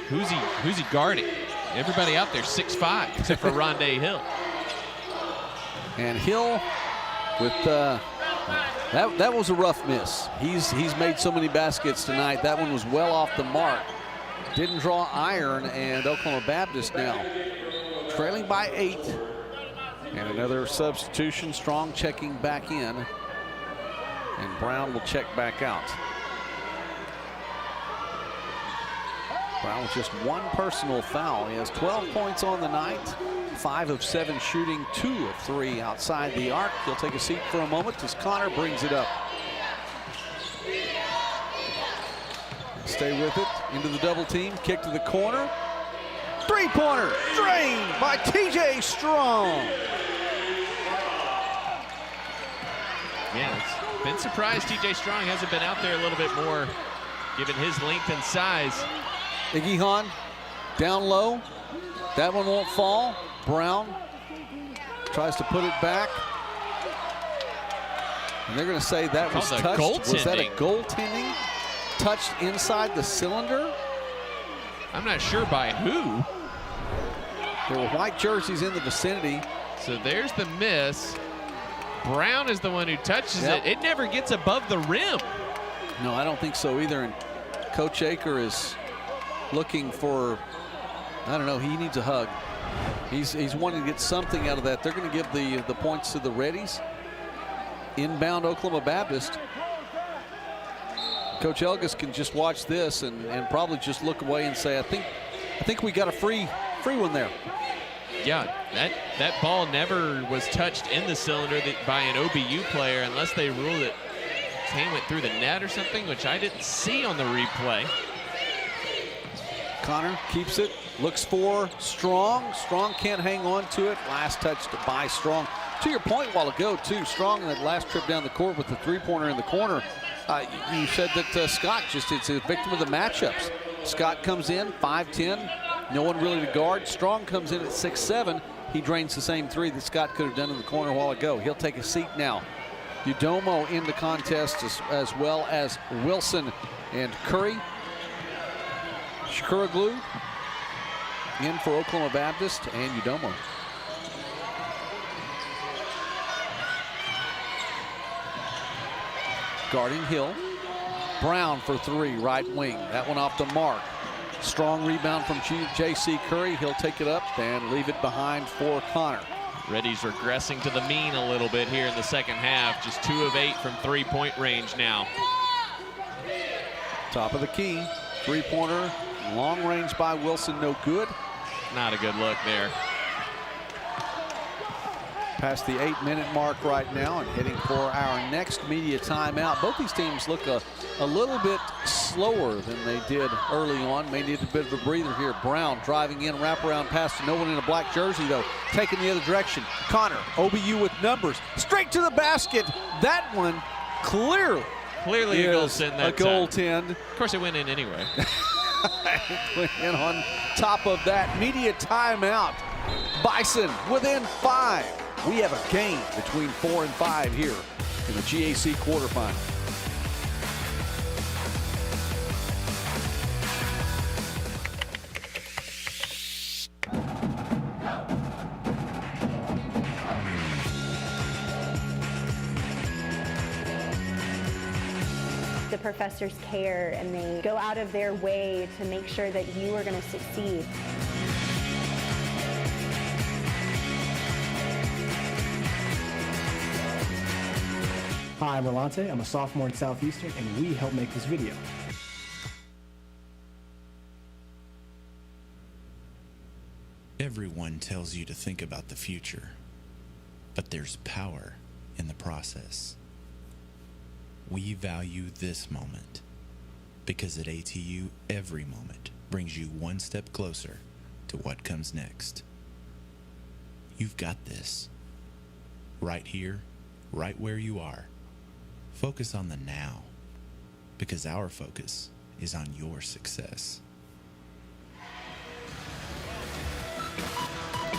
who's he guarding? Everybody out there 6'5", except for Rondé Hill. And Hill with that was a rough miss. He's made so many baskets tonight. That one was well off the mark. Didn't draw iron, and Oklahoma Baptist now trailing by 8. And another substitution. Strong checking back in, and Brown will check back out. Brown with just 1 personal foul. He has 12 points on the night. 5 of 7 shooting, 2 of 3 outside the arc. He'll take a seat for a moment as Connor brings it up. Stay with it, into the double team, kick to the corner. 3-pointer, drained by TJ Strong. Yeah, it's been surprised TJ Strong hasn't been out there a little bit more, given his length and size. Iggy Hahn down low. That one won't fall. Brown tries to put it back. And they're going to say that was touched. Was that a goaltending? Touched inside the cylinder? I'm not sure by who. There were white jerseys in the vicinity. So there's the miss. Brown is the one who touches it. It never gets above the rim. No, I don't think so either. And Coach Aker is looking for, I don't know, he needs a hug. He's wanting to get something out of that. They're going to give the points to the Reddies. Inbound Oklahoma Baptist. Coach Elgis can just watch this and probably just look away and say, I think we got a free one there. Yeah, that ball never was touched in the cylinder by an OBU player unless they ruled it. His hand went through the net or something, which I didn't see on the replay. Connor keeps it, looks for Strong. Strong can't hang on to it. Last touch by Strong. To your point a while ago, too, Strong in that last trip down the court with the 3-pointer in the corner. You said that Scott it's a victim of the matchups. Scott comes in, 5'10", no one really to guard. Strong comes in at 6'7". He drains the same 3 that Scott could have done in the corner a while ago. He'll take a seat now. Udomo in the contest as well as Wilson and Curry. Shakuraglu in for Oklahoma Baptist and Udomo. Guarding Hill. Brown for 3, right wing. That one off the mark. Strong rebound from J.C. Curry. He'll take it up and leave it behind for Connor. Reddy's regressing to the mean a little bit here in the second half. Just 2 of 8 from 3-point range now. Top of the key. 3-pointer. Long range by Wilson, no good. Not a good look there. Past the 8-minute mark right now and heading for our next media timeout. Both these teams look a little bit slower than they did early on. May need a bit of a breather here. Brown driving in, wraparound pass to no one in a black jersey though. Taking the other direction. Connor, OBU with numbers. Straight to the basket. That one clearly a goaltend. Of course it went in anyway. Went in on top of that. Media timeout. Bison within 5. We have a game between 4 and 5 here in the GAC quarterfinal. The professors care and they go out of their way to make sure that you are going to succeed. Hi, I'm Rolante. I'm a sophomore in Southeastern, and we help make this video. Everyone tells you to think about the future, but there's power in the process. We value this moment because at ATU, every moment brings you one step closer to what comes next. You've got this. Right here, right where you are. Focus on the now, because our focus is on your success.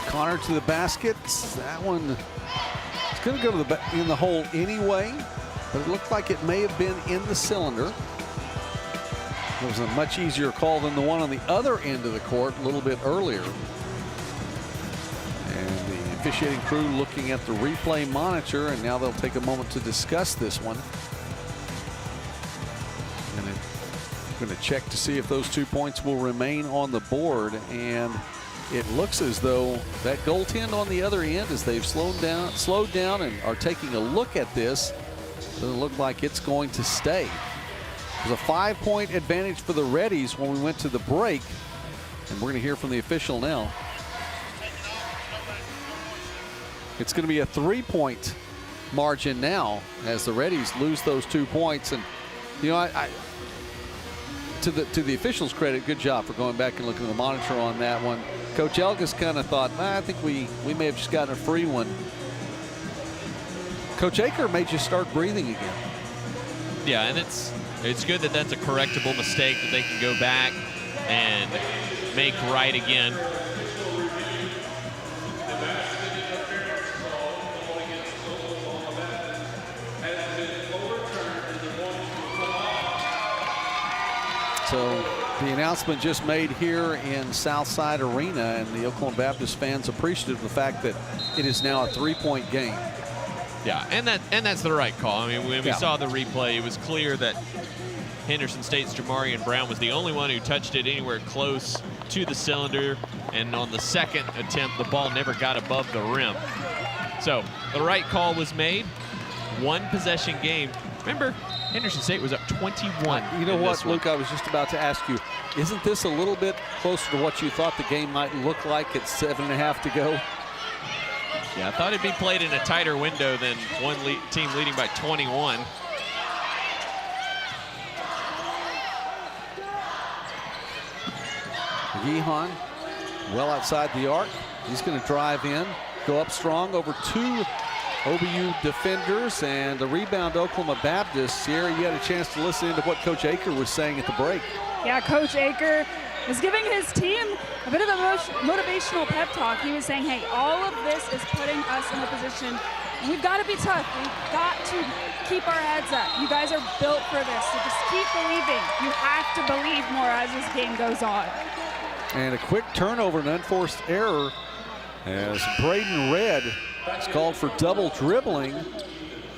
Connor to the basket. That one is going to go to in the hole anyway, but it looked like it may have been in the cylinder. It was a much easier call than the one on the other end of the court a little bit earlier. And the officiating crew looking at the replay monitor, and now they'll take a moment to discuss this one. And they're going to check to see if those 2 points will remain on the board. And it looks as though that goaltend on the other end, as they've slowed down and are taking a look at this, doesn't look like it's going to stay. It was a 5-point advantage for the Reddies when we went to the break, and we're going to hear from the official now. It's going to be a 3-point margin now as the Reddies lose those 2 points. And you know, to the officials' credit, good job for going back and looking at the monitor on that one. Coach Elgas kind of thought, I think we may have just gotten a free one. Coach Aker may just start breathing again. Yeah, and it's good that that's a correctable mistake that they can go back and make right again. So the announcement just made here in Southside Arena, and the Oklahoma Baptist fans appreciative of the fact that it is now a 3-point game. Yeah, and that's the right call. I mean, when we saw the replay, it was clear that Henderson State's Jamarian Brown was the only one who touched it anywhere close to the cylinder, and on the second attempt, the ball never got above the rim. So the right call was made. One possession game. Remember, Henderson State was up 21. You know what, Luke, I was just about to ask you, isn't this a little bit closer to what you thought the game might look like at 7.5 to go? Yeah, I thought it'd be played in a tighter window than one team leading by 21. Yehan, well outside the arc. He's going to drive in, go up strong over 2 OBU defenders, and the rebound Oklahoma Baptist. Sierra, you had a chance to listen to what Coach Aker was saying at the break. Yeah, Coach Aker is giving his team a bit of a motivational pep talk. He was saying, hey, all of this is putting us in a position. We've got to be tough. We've got to keep our heads up. You guys are built for this, so just keep believing. You have to believe more as this game goes on. And a quick turnover, an unforced error, as Braden Red is called for double dribbling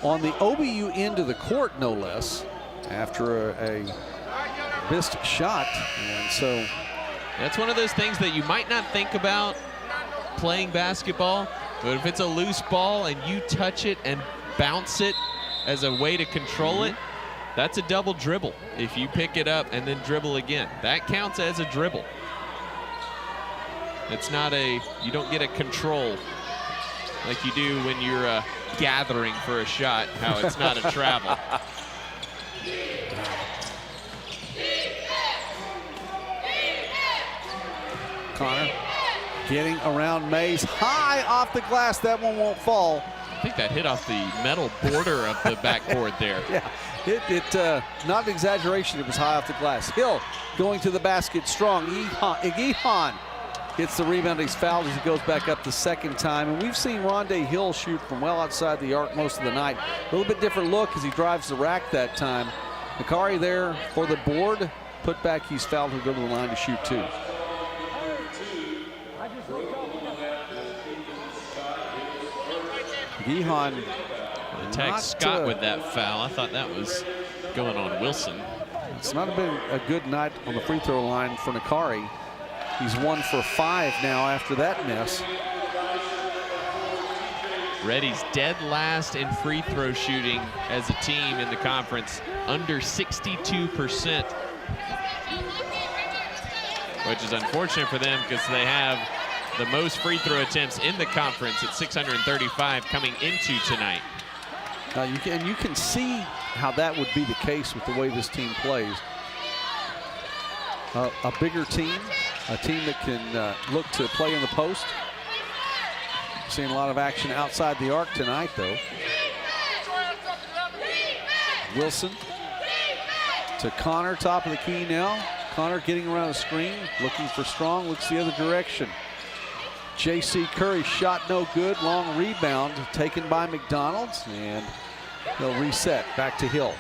on the OBU end of the court, no less, after a missed shot. And so that's one of those things that you might not think about playing basketball, but if it's a loose ball and you touch it and bounce it as a way to control it, that's a double dribble. If you pick it up and then dribble again, that counts as a dribble. It's not you don't get a control like you do when you're gathering for a shot, how it's not a travel. Connor getting around Mays, high off the glass. That one won't fall. I think that hit off the metal border of the backboard there. Yeah, not an exaggeration. It was high off the glass. Hill going to the basket strong. Igihan gets the rebound. He's fouled as he goes back up the second time. And we've seen Rondé Hill shoot from well outside the arc most of the night. A little bit different look as he drives the rack that time. Makari there for the board. Put back, he's fouled. He'll go to the line to shoot 2. Gihan tagged Scott with that foul. I thought that was going on Wilson. It's not been a good night on the free throw line for Nakari. He's 1 for 5 now after that miss. Ready's dead last in free throw shooting as a team in the conference, under 62%, which is unfortunate for them because they have the most free throw attempts in the conference at 635 coming into tonight. You can see how that would be the case with the way this team plays. A bigger team, a team that can look to play in the post. Seeing a lot of action outside the arc tonight, though. Wilson to Connor, top of the key now. Connor getting around the screen, looking for Strong, looks the other direction. J.C. Curry shot no good, long rebound taken by McDonald's, and they'll reset back to Hill.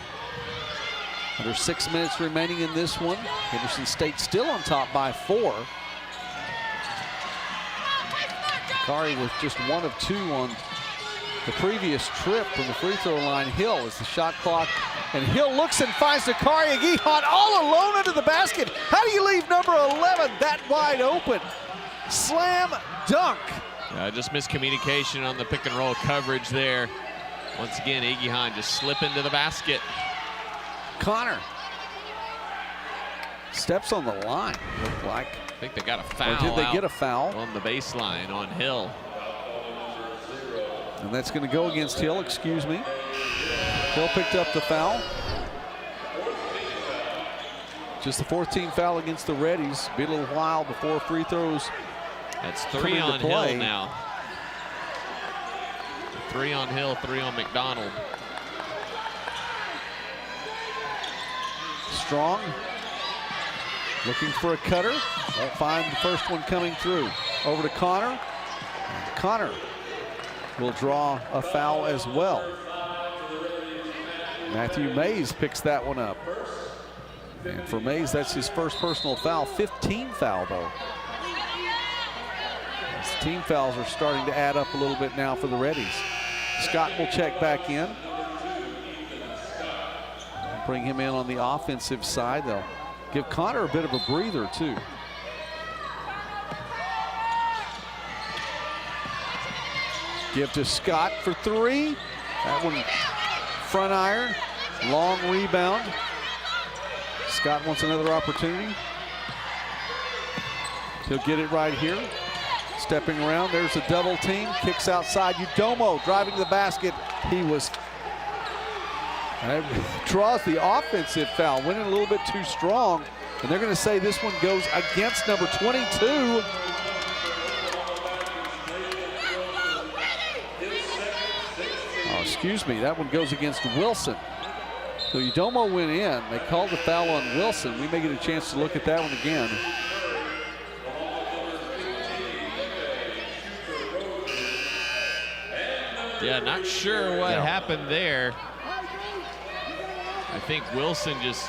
Under 6 minutes remaining in this one. Henderson State still on top by 4. Curry with just 1 of 2 on the previous trip from the free throw line. Hill is the shot clock, and Hill looks and finds Dakari Aguihan all alone under the basket. How do you leave number 11 that wide open? Slam dunk. Just miscommunication on the pick and roll coverage there. Once again, Aguihan just slipping to the basket. Connor steps on the line, looked like. I think they got a foul. Or did they get a foul? On the baseline on Hill. And that's going to go against Hill, excuse me. Hill picked up the foul. Just the 14th foul against the Reddies. Be a little while before free throws. That's 3 on Hill now. 3 on Hill, 3 on McDonald. Strong looking for a cutter. Won't find the first one coming through. Over to Connor. Connor will draw a foul as well. Matthew Mays picks that one up. And for Mays, that's his first personal foul. 15 foul, though. These team fouls are starting to add up a little bit now for the Reddies. Scott will check back in. Bring him in on the offensive side. They'll give Connor a bit of a breather, too. Give to Scott for 3. That one front iron. Long rebound. Scott wants another opportunity. He'll get it right here. Stepping around, there's a double team. Kicks outside. Udomo driving to the basket. He was... draws the offensive foul. Went in a little bit too strong. And they're going to say this one goes against number 22. Excuse me, that one goes against Wilson. So Udomo went in. They called the foul on Wilson. We may get a chance to look at that one again. Yeah, not sure what happened there. I think Wilson just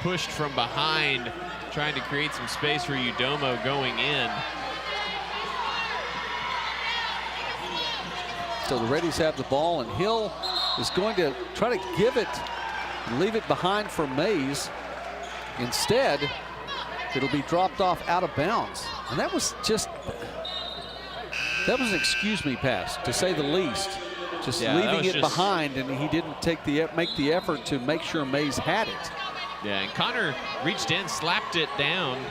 pushed from behind, trying to create some space for Udomo going in. So the Reddies have the ball, and Hill is going to try to give it and leave it behind for Mays. Instead, it'll be dropped off out of bounds. And that was just, that was an excuse me pass, to say the least. Just leaving it behind, and he didn't make the effort to make sure Mays had it. Yeah, and Connor reached in, slapped it down,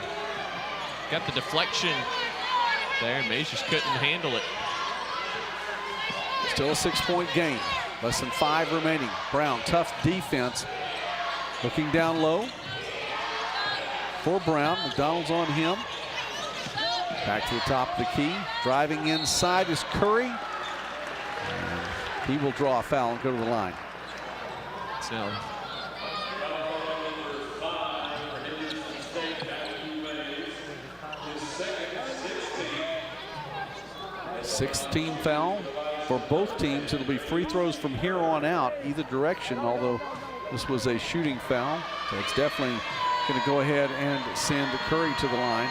got the deflection there, and Mays just couldn't handle it. Still a 6-point game. Less than 5 remaining. Brown, tough defense. Looking down low for Brown. McDonald's on him. Back to the top of the key. Driving inside is Curry. And he will draw a foul and go to the line. So 16th foul for both teams. It'll be free throws from here on out, either direction, although this was a shooting foul. So it's definitely going to go ahead and send Curry to the line.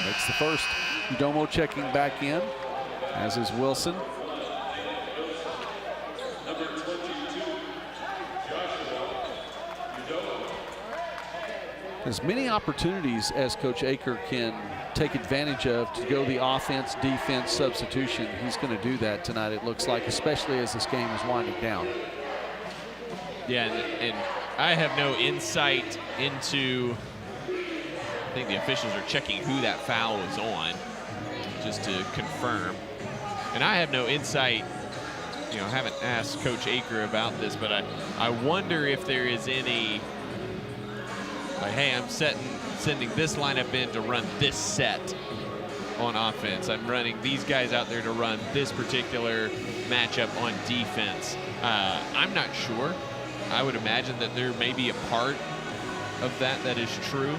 Makes the first. Udomo checking back in, as is Wilson. as many opportunities as Coach Aker can take advantage of to go the offense, defense, substitution. He's going to do that tonight, it looks like, especially as this game is winding down. Yeah, and I have no insight into, I think the officials are checking who that foul was on, just to confirm. And I have no insight, you know, haven't asked Coach Aker about this, but I wonder if there is any, like, hey, I'm sending this lineup in to run this set on offense. I'm running these guys out there to run this particular matchup on defense. I'm not sure. I would imagine that there may be a part of that is true.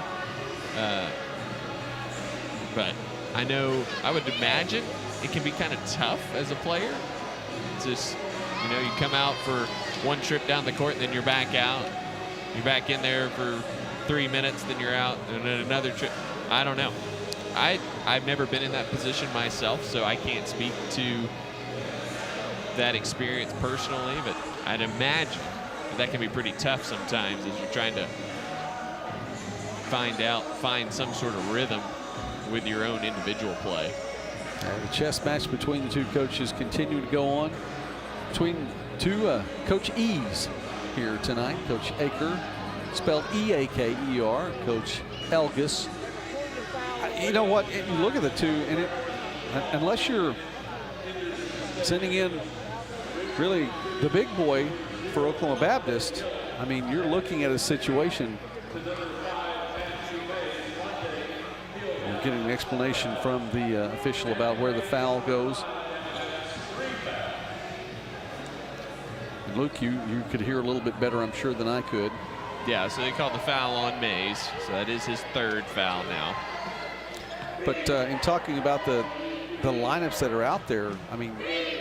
But I know, I would imagine it can be kind of tough as a player. It's just, you know, you come out for one trip down the court and then you're back out. You're back in there for 3 minutes, then you're out, and then another trip. I don't know. I've never been in that position myself, so I can't speak to that experience personally, but I'd imagine that can be pretty tough sometimes as you're trying to find some sort of rhythm with your own individual play. The chess match between the two coaches continue to go on. Between two Coach E's here tonight. Coach Aker, spelled E-A-K-E-R. Coach Elgis. You know what? You look at the two, and unless you're sending in really the big boy for Oklahoma Baptist, I mean, you're looking at a situation. We're getting an explanation from the official about where the foul goes. And Luke, you could hear a little bit better, I'm sure, than I could. Yeah, so they called the foul on Mays, so that is his third foul now. But in talking about the lineups that are out there, I mean,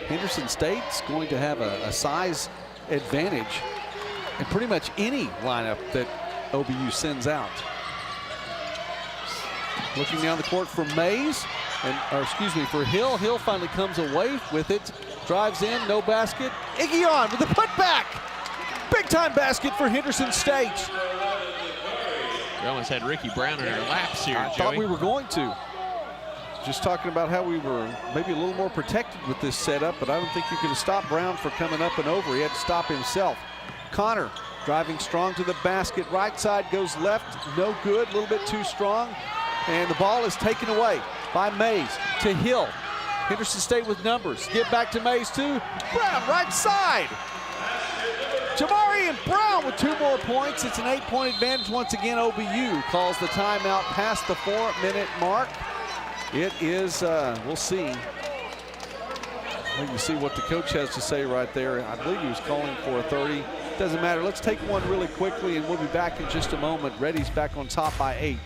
Henderson State's going to have a size advantage in pretty much any lineup that OBU sends out. Looking down the court for Mays, for Hill. Hill finally comes away with it, drives in, no basket. Iggy on with the putback. Big time basket for Henderson State. We almost had Ricky Brown in our laps here, I thought we were going to. Just talking about how we were maybe a little more protected with this setup, but I don't think you could have stopped Brown for coming up and over. He had to stop himself. Connor driving strong to the basket. Right side goes left, no good, a little bit too strong. And the ball is taken away by Mays to Hill. Henderson State with numbers. Give back to Mays too. Brown, right side. Jamari and Brown with 2 more points. It's an 8-point advantage once again. OBU calls the timeout past the 4-minute mark. It is, we'll see. We can see what the coach has to say right there. I believe he was calling for a 30. Doesn't matter. Let's take one really quickly, and we'll be back in just a moment. Reddy's back on top by 8.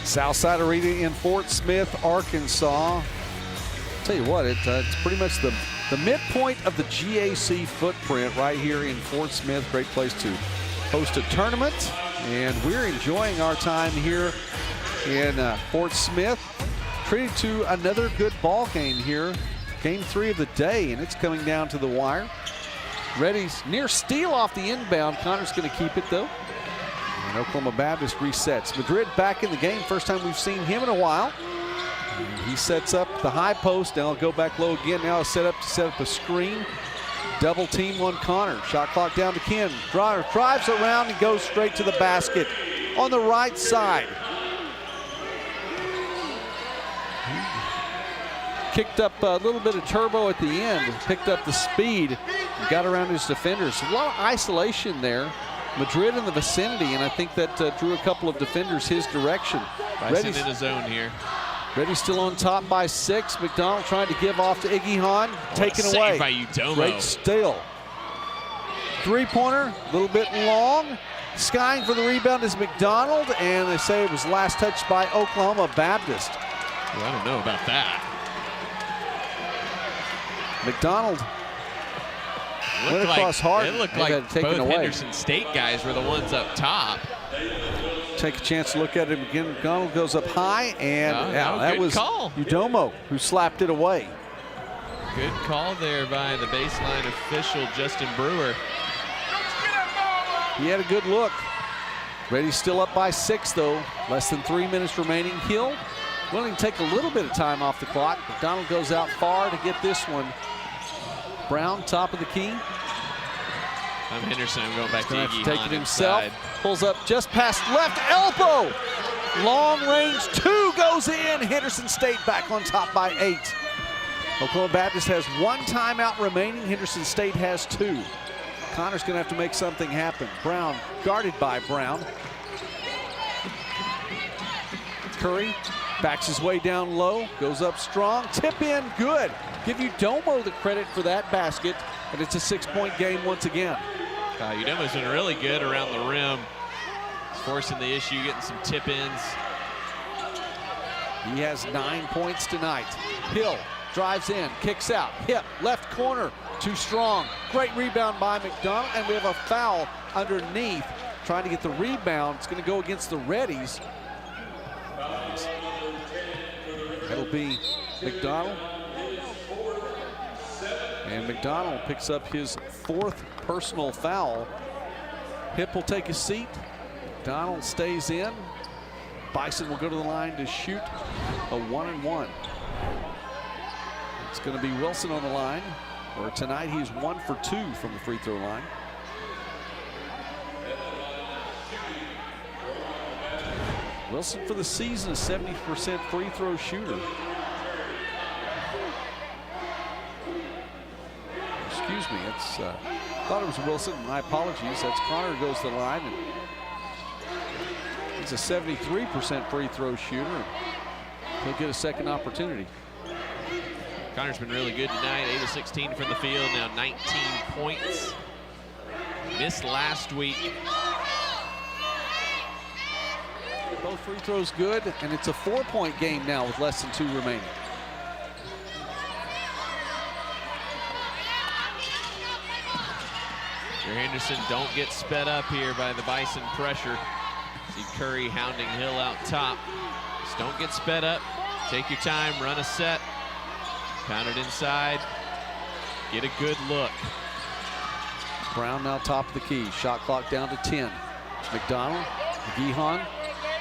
Southside Arena in Fort Smith, Arkansas. Tell you what, it's pretty much the midpoint of the GAC footprint right here in Fort Smith. Great place to host a tournament, and we're enjoying our time here in Fort Smith. Treated to another good ball game here. Game 3 of the day, and it's coming down to the wire. Reddy's near steal off the inbound. Connor's going to keep it, though. And Oklahoma Baptist resets. Madrid back in the game. First time we've seen him in a while. He sets up the high post. Now he'll go back low again. Now it's set up a screen. Double team on Connor. Shot clock down to Ken. Drives around and goes straight to the basket on the right side. Kicked up a little bit of turbo at the end. Picked up the speed. Got around his defenders. A lot of isolation there. Madrid in the vicinity, and I think that drew a couple of defenders his direction. Bison in his zone here. Reddy still on top by 6. McDonald trying to give off to Iggy Hahn. Taken away. Save by Udomo. Great steal. Three-pointer, a little bit long. Skying for the rebound is McDonald, and they say it was last touched by Oklahoma Baptist. Well, I don't know about that. McDonald went across hard. It looked like both Henderson State guys were the ones up top. Take a chance to look at it again. McDonald goes up high, and that was call. Udomo who slapped it away. Good call there by the baseline official, Justin Brewer. He had a good look. Reddy's still up by 6, though. Less than 3 minutes remaining. Hill willing to take a little bit of time off the clock. McDonald goes out far to get this one. Brown, top of the key. I'm Henderson. I'm going back to Iggy take Hahn it himself. inside. Pulls up just past left elbow. Long range 2 goes in. Henderson State back on top by 8. Oklahoma Baptist has 1 timeout remaining. Henderson State has 2. Connor's going to have to make something happen. Brown guarded by Brown. Curry backs his way down low, goes up strong, tip in, good. Give Udomo the credit for that basket, and it's a 6-point game once again. Udomo's been really good around the rim. He's forcing the issue, getting some tip-ins. He has 9 points tonight. Hill drives in, kicks out, hip, left corner, too strong. Great rebound by McDonald, and we have a foul underneath. Trying to get the rebound. It's going to go against the Reddies. That'll be McDonald. And McDonald picks up his 4th personal foul. Hip will take a seat. McDonald stays in. Bison will go to the line to shoot a 1-and-1. It's going to be Wilson on the line, where tonight he's 1 for 2 from the free throw line. Wilson for the season, a 70% free throw shooter. Excuse me, it's thought it was Wilson. My apologies. That's Connor who goes to the line. And he's a 73% free throw shooter. And he'll get a second opportunity. Connor's been really good tonight. 8 of 16 from the field. Now 19 points. Missed last week. Both free throws good, and it's a 4-point game now with less than 2 remaining. Henderson don't get sped up here by the Bison pressure. See Curry hounding Hill out top. Just don't get sped up. Take your time, run a set. Pound it inside. Get a good look. Brown now top of the key. Shot clock down to 10. McDonald, Gihan.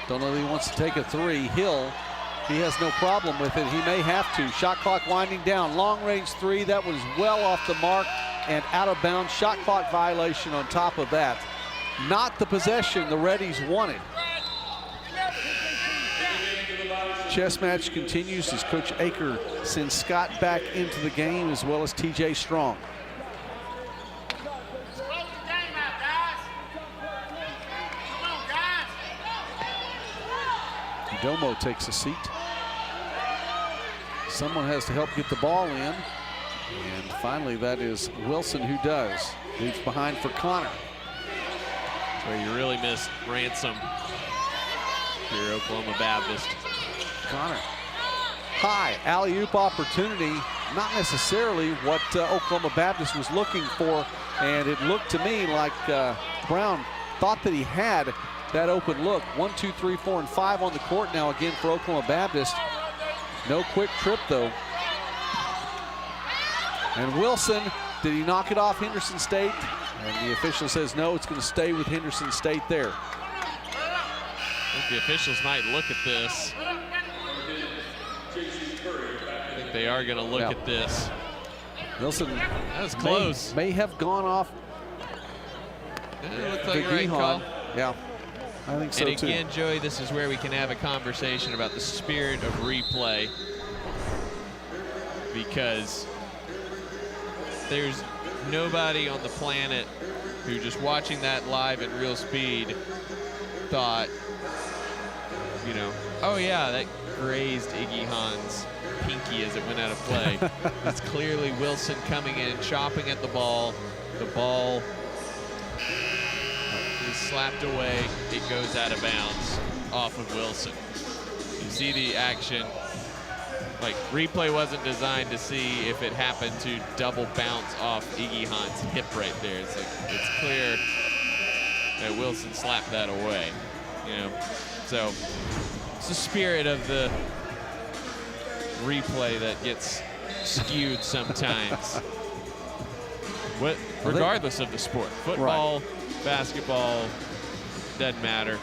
Don't know if he wants to take a 3. Hill, he has no problem with it. He may have to. Shot clock winding down. Long range 3. That was well off the mark and out of bounds. Shot clock violation on top of that. Not the possession the Reddies wanted. Chess match continues as Coach Aker sends Scott back into the game, as well as TJ Strong. Domo takes a seat. Someone has to help get the ball in. And finally, that is Wilson who does. Leaves behind for Connor. So you really missed Ransom here, Oklahoma Baptist. Connor. High alley-oop opportunity. Not necessarily what Oklahoma Baptist was looking for. And it looked to me like Brown thought that he had that open look. 1, 2, 3, 4, and 5 on the court now again for Oklahoma Baptist. No quick trip though. And Wilson, did he knock it off Henderson State? And the official says no, it's going to stay with Henderson State there. I think the officials might look at this. think they are going to look at this. Wilson, that was close. May have gone off. It looked like a right call. Yeah, I think so too. And again, too. Joey, this is where we can have a conversation about the spirit of replay, because there's nobody on the planet who, just watching that live in real speed, thought, you know, oh yeah, that grazed Iggy Hahn's pinky as it went out of play. It's clearly Wilson coming in, chopping at the ball. The ball is slapped away. It goes out of bounds off of Wilson. You see the action. Like, replay wasn't designed to see if it happened to double bounce off Iggy Hahn's hip right there. It's like, it's clear that Wilson slapped that away. You know, so it's the spirit of the replay that gets skewed sometimes. Regardless of the sport, football, basketball, doesn't matter.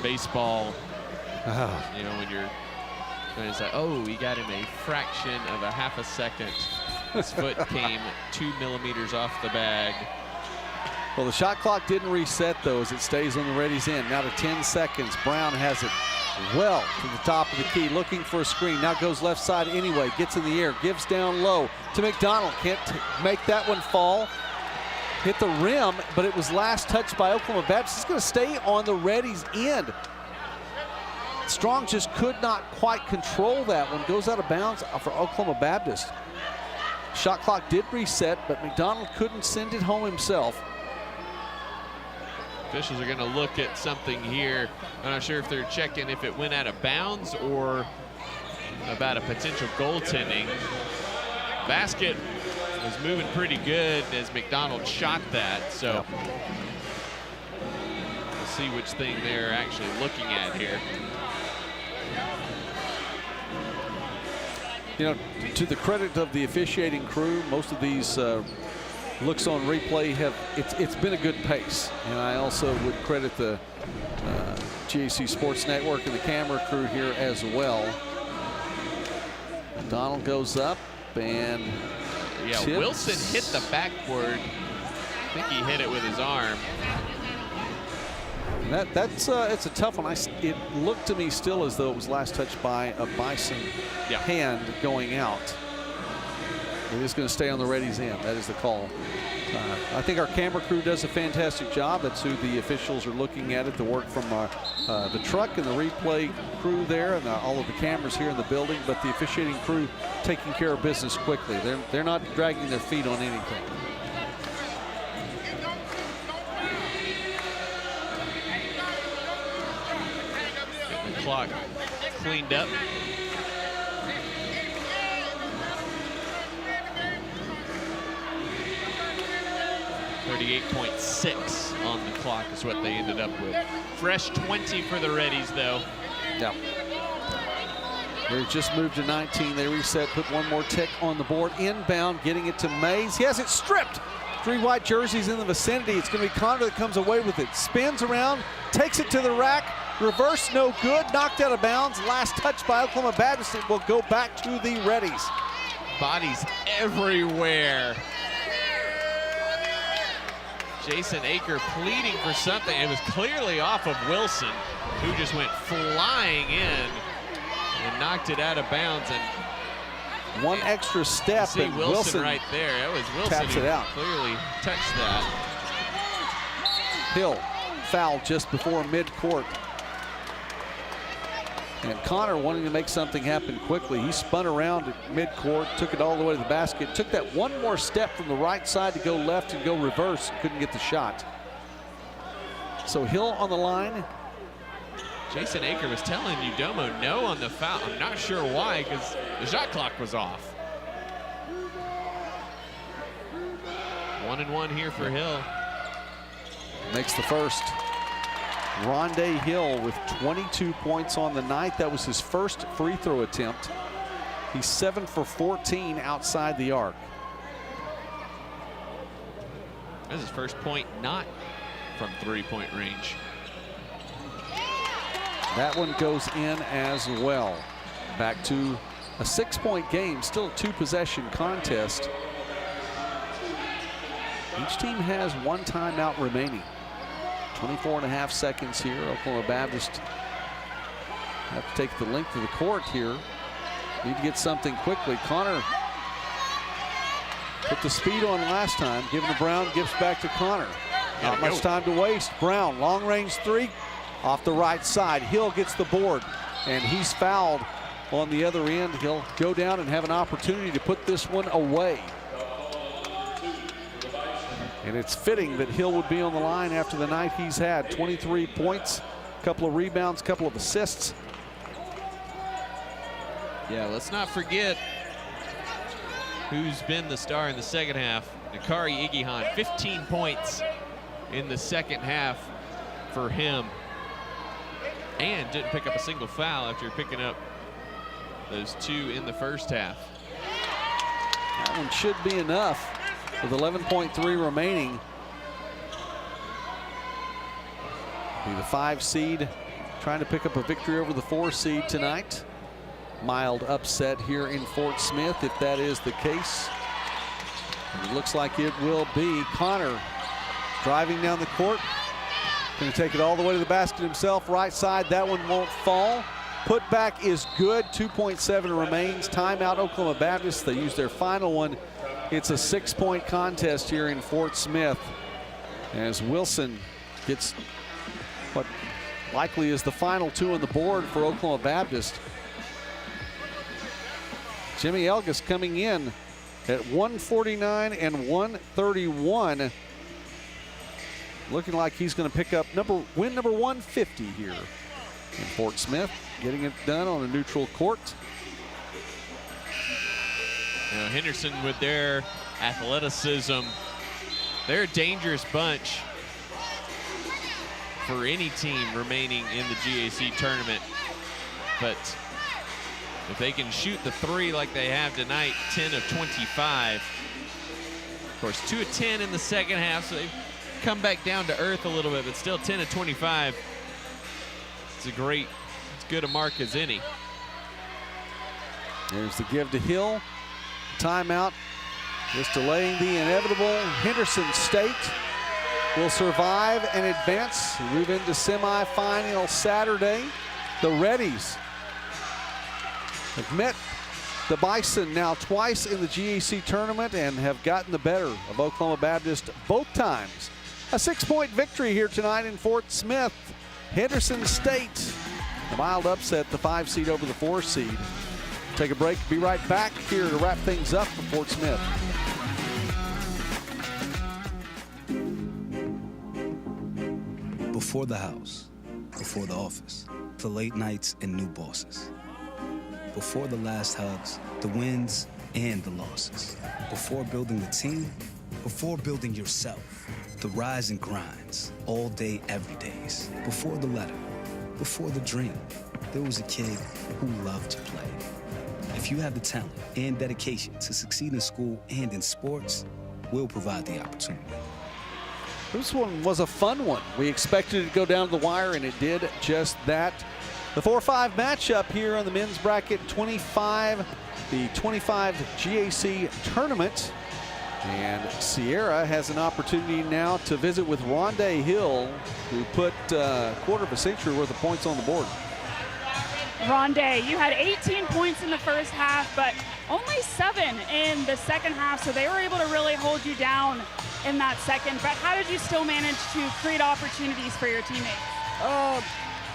Baseball, you know, when you're. And it's like, oh, he got him a fraction of a half a second. His foot came 2 millimeters off the bag. Well, the shot clock didn't reset, though, as it stays on the Reddy's end. Now to 10 seconds. Brown has it well to the top of the key, looking for a screen. Now goes left side anyway, gets in the air, gives down low to McDonald. Can't make that one fall. Hit the rim, but it was last touched by Oklahoma Baptist. It's going to stay on the Reddy's end. Strong just could not quite control that one. Goes out of bounds for Oklahoma Baptist. Shot clock did reset, but McDonald couldn't send it home himself. Officials are going to look at something here. I'm not sure if they're checking if it went out of bounds or about a potential goaltending. Basket was moving pretty good as McDonald shot that, so we'll see which thing they're actually looking at here. You know, to the credit of the officiating crew, most of these looks on replay it's been a good pace. And I also would credit the GAC Sports Network and the camera crew here as well. Donald goes up and tips. Wilson hit the backboard. I think he hit it with his arm. It's a tough one. It looked to me still as though it was last touched by a Bison hand going out. It is going to stay on the Reddy's end. That is the call. I think our camera crew does a fantastic job. That's who the officials are looking at it. The work from the truck and the replay crew there, and all of the cameras here in the building. But the officiating crew taking care of business quickly. They're not dragging their feet on anything. Clock cleaned up. .6 on the clock is what they ended up with. Fresh 20 for the Reddies, though. Yeah. They just moved to 19. They reset, put one more tick on the board. Inbound, getting it to Mays. He has it stripped. 3 white jerseys in the vicinity. It's going to be Connor that comes away with it. Spins around, takes it to the rack. Reverse, no good. Knocked out of bounds. Last touch by Oklahoma Baptist. It will go back to the Reddies. Bodies everywhere. Jason Aker pleading for something. It was clearly off of Wilson, who just went flying in and knocked it out of bounds. And one extra step. See and Wilson right there. That was Wilson taps it out. Clearly touched that. Hill fouled just before midcourt. And Connor wanting to make something happen quickly. He spun around at midcourt, took it all the way to the basket, took that one more step from the right side to go left and go reverse, couldn't get the shot. So Hill on the line. Jason Aker was telling Udomo no on the foul. I'm not sure why, because the shot clock was off. 1-1 here for Hill. Makes the first. Rondé Hill with 22 points on the night. That was his first free throw attempt. He's 7 for 14 outside the arc. That's his first point not from 3-point range. That one goes in as well. Back to a 6-point game, still a 2-possession contest. Each team has 1 timeout remaining. 24.5 seconds here. Oklahoma Baptist have to take the length of the court here. Need to get something quickly. Connor put the speed on last time, giving to Brown, gives back to Connor. Not much time to waste. Brown, long range 3 off the right side. Hill gets the board, and he's fouled on the other end. He'll go down and have an opportunity to put this one away. And it's fitting that Hill would be on the line after the night he's had. 23 points, a couple of rebounds, a couple of assists. Yeah, let's not forget who's been the star in the second half. Nakari Igihan, 15 points in the second half for him. And didn't pick up a single foul after picking up those 2 in the first half. That one should be enough with 11.3 remaining. Be the 5 seed trying to pick up a victory over the 4 seed tonight. Mild upset here in Fort Smith if that is the case. And it looks like it will be. Connor driving down the court. Going to take it all the way to the basket himself. Right side, that one won't fall. Putback is good. 2.7 remains. Timeout Oklahoma Baptist. They use their final one. It's a 6-point contest here in Fort Smith as Wilson gets what likely is the final 2 on the board for Oklahoma Baptist. Jimmy Elgas coming in at 149 and 131. Looking like he's going to pick up win number 150 here in Fort Smith, getting it done on a neutral court. Now Henderson with their athleticism, they're a dangerous bunch for any team remaining in the GAC tournament. But if they can shoot the 3 like they have tonight, 10 of 25. Of course, 2 of 10 in the second half, so they've come back down to earth a little bit, but still 10 of 25. It's as good a mark as any. There's the give to Hill. Timeout, just delaying the inevitable. Henderson State will survive and advance. We move into semifinal Saturday. The Reddies have met the Bison now twice in the GAC tournament and have gotten the better of Oklahoma Baptist both times. A 6-point victory here tonight in Fort Smith. Henderson State, a mild upset, the 5 seed over the 4 seed. Take a break, be right back here to wrap things up for Fort Smith. Before the house, before the office, the late nights and new bosses. Before the last hugs, the wins and the losses. Before building the team, before building yourself. The rise and grinds, all day, every days. Before the letter, before the dream, there was a kid who loved to play. If you have the talent and dedication to succeed in school and in sports, we'll provide the opportunity. This one was a fun one. We expected it to go down to the wire, and it did just that. The 4-5 matchup here on the men's bracket 25, the 25 GAC tournament. And Sierra has an opportunity now to visit with Rondé Hill, who put a quarter of a century worth of points on the board. Rondé, you had 18 points in the first half, but only 7 in the second half, so they were able to really hold you down in that second. But how did you still manage to create opportunities for your teammates?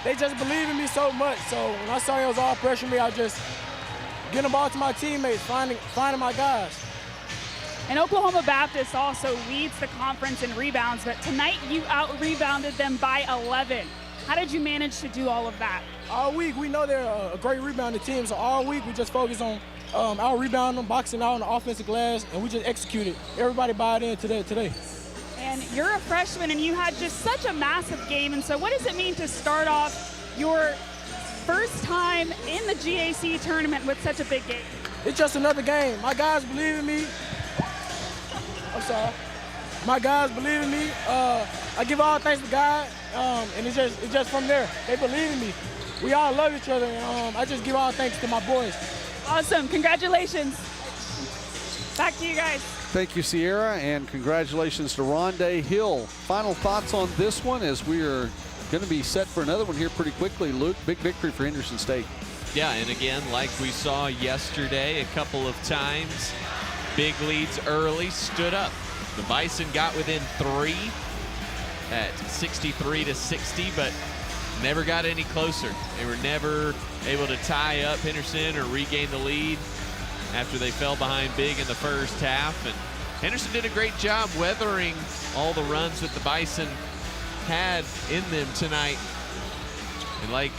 They just believe in me so much, so when I saw it was all pressure me, I just get the ball to my teammates, finding my guys. And Oklahoma Baptist also leads the conference in rebounds, but tonight you out-rebounded them by 11. How did you manage to do all of that? All week, we know they're a great rebounding team, so all week we just focus on out-rebounding them, boxing out on the offensive glass, and we just executed. Everybody bought into that today. And you're a freshman, and you had just such a massive game, and so what does it mean to start off your first time in the GAC tournament with such a big game? It's just another game. My guys believe in me. I'm sorry. My guys believe in me. I give all thanks to God, and it's just from there. They believe in me. We all love each other, and I just give all thanks to my boys. Awesome. Congratulations. Back to you guys. Thank you, Sierra, and congratulations to Rondé Hill. Final thoughts on this one as we are going to be set for another one here pretty quickly. Luke, big victory for Henderson State. Yeah, and again, like we saw yesterday a couple of times, big leads early, stood up. The Bison got within 3 at 63-60, but never got any closer. They were never able to tie up Henderson or regain the lead after they fell behind big in the first half. And Henderson did a great job weathering all the runs that the Bison had in them tonight. And like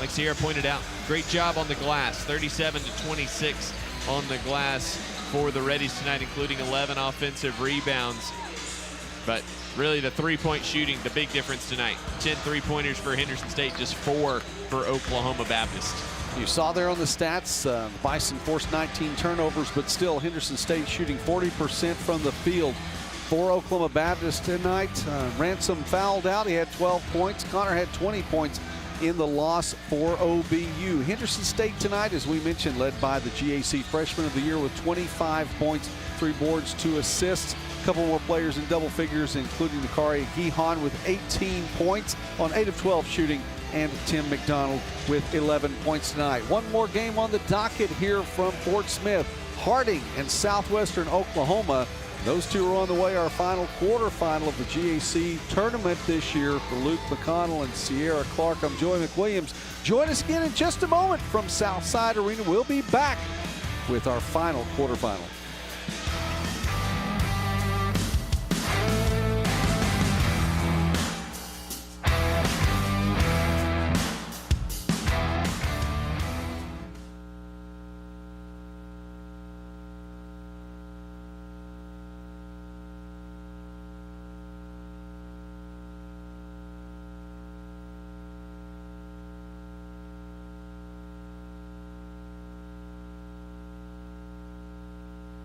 Sierra pointed out, great job on the glass, 37-26 on the glass for the Reddies tonight, including 11 offensive rebounds. But really the three-point shooting, the big difference tonight. 10 three-pointers for Henderson State, just 4 for Oklahoma Baptist. You saw there on the stats, the Bison forced 19 turnovers, but still Henderson State shooting 40% from the field for Oklahoma Baptist tonight. Ransom fouled out. He had 12 points. Connor had 20 points in the loss for OBU. Henderson State tonight, as we mentioned, led by the GAC Freshman of the Year with 25 points, 3 boards, 2 assists. A couple more players in double figures, including Nikari Gihan with 18 points on 8 of 12 shooting, and Tim McDonald with 11 points tonight. One more game on the docket here from Fort Smith. Harding and Southwestern Oklahoma. Those two are on the way. Our final quarterfinal of the GAC tournament this year. For Luke McConnell and Sierra Clark, I'm Joey McWilliams. Join us again in just a moment from Southside Arena. We'll be back with our final quarterfinal.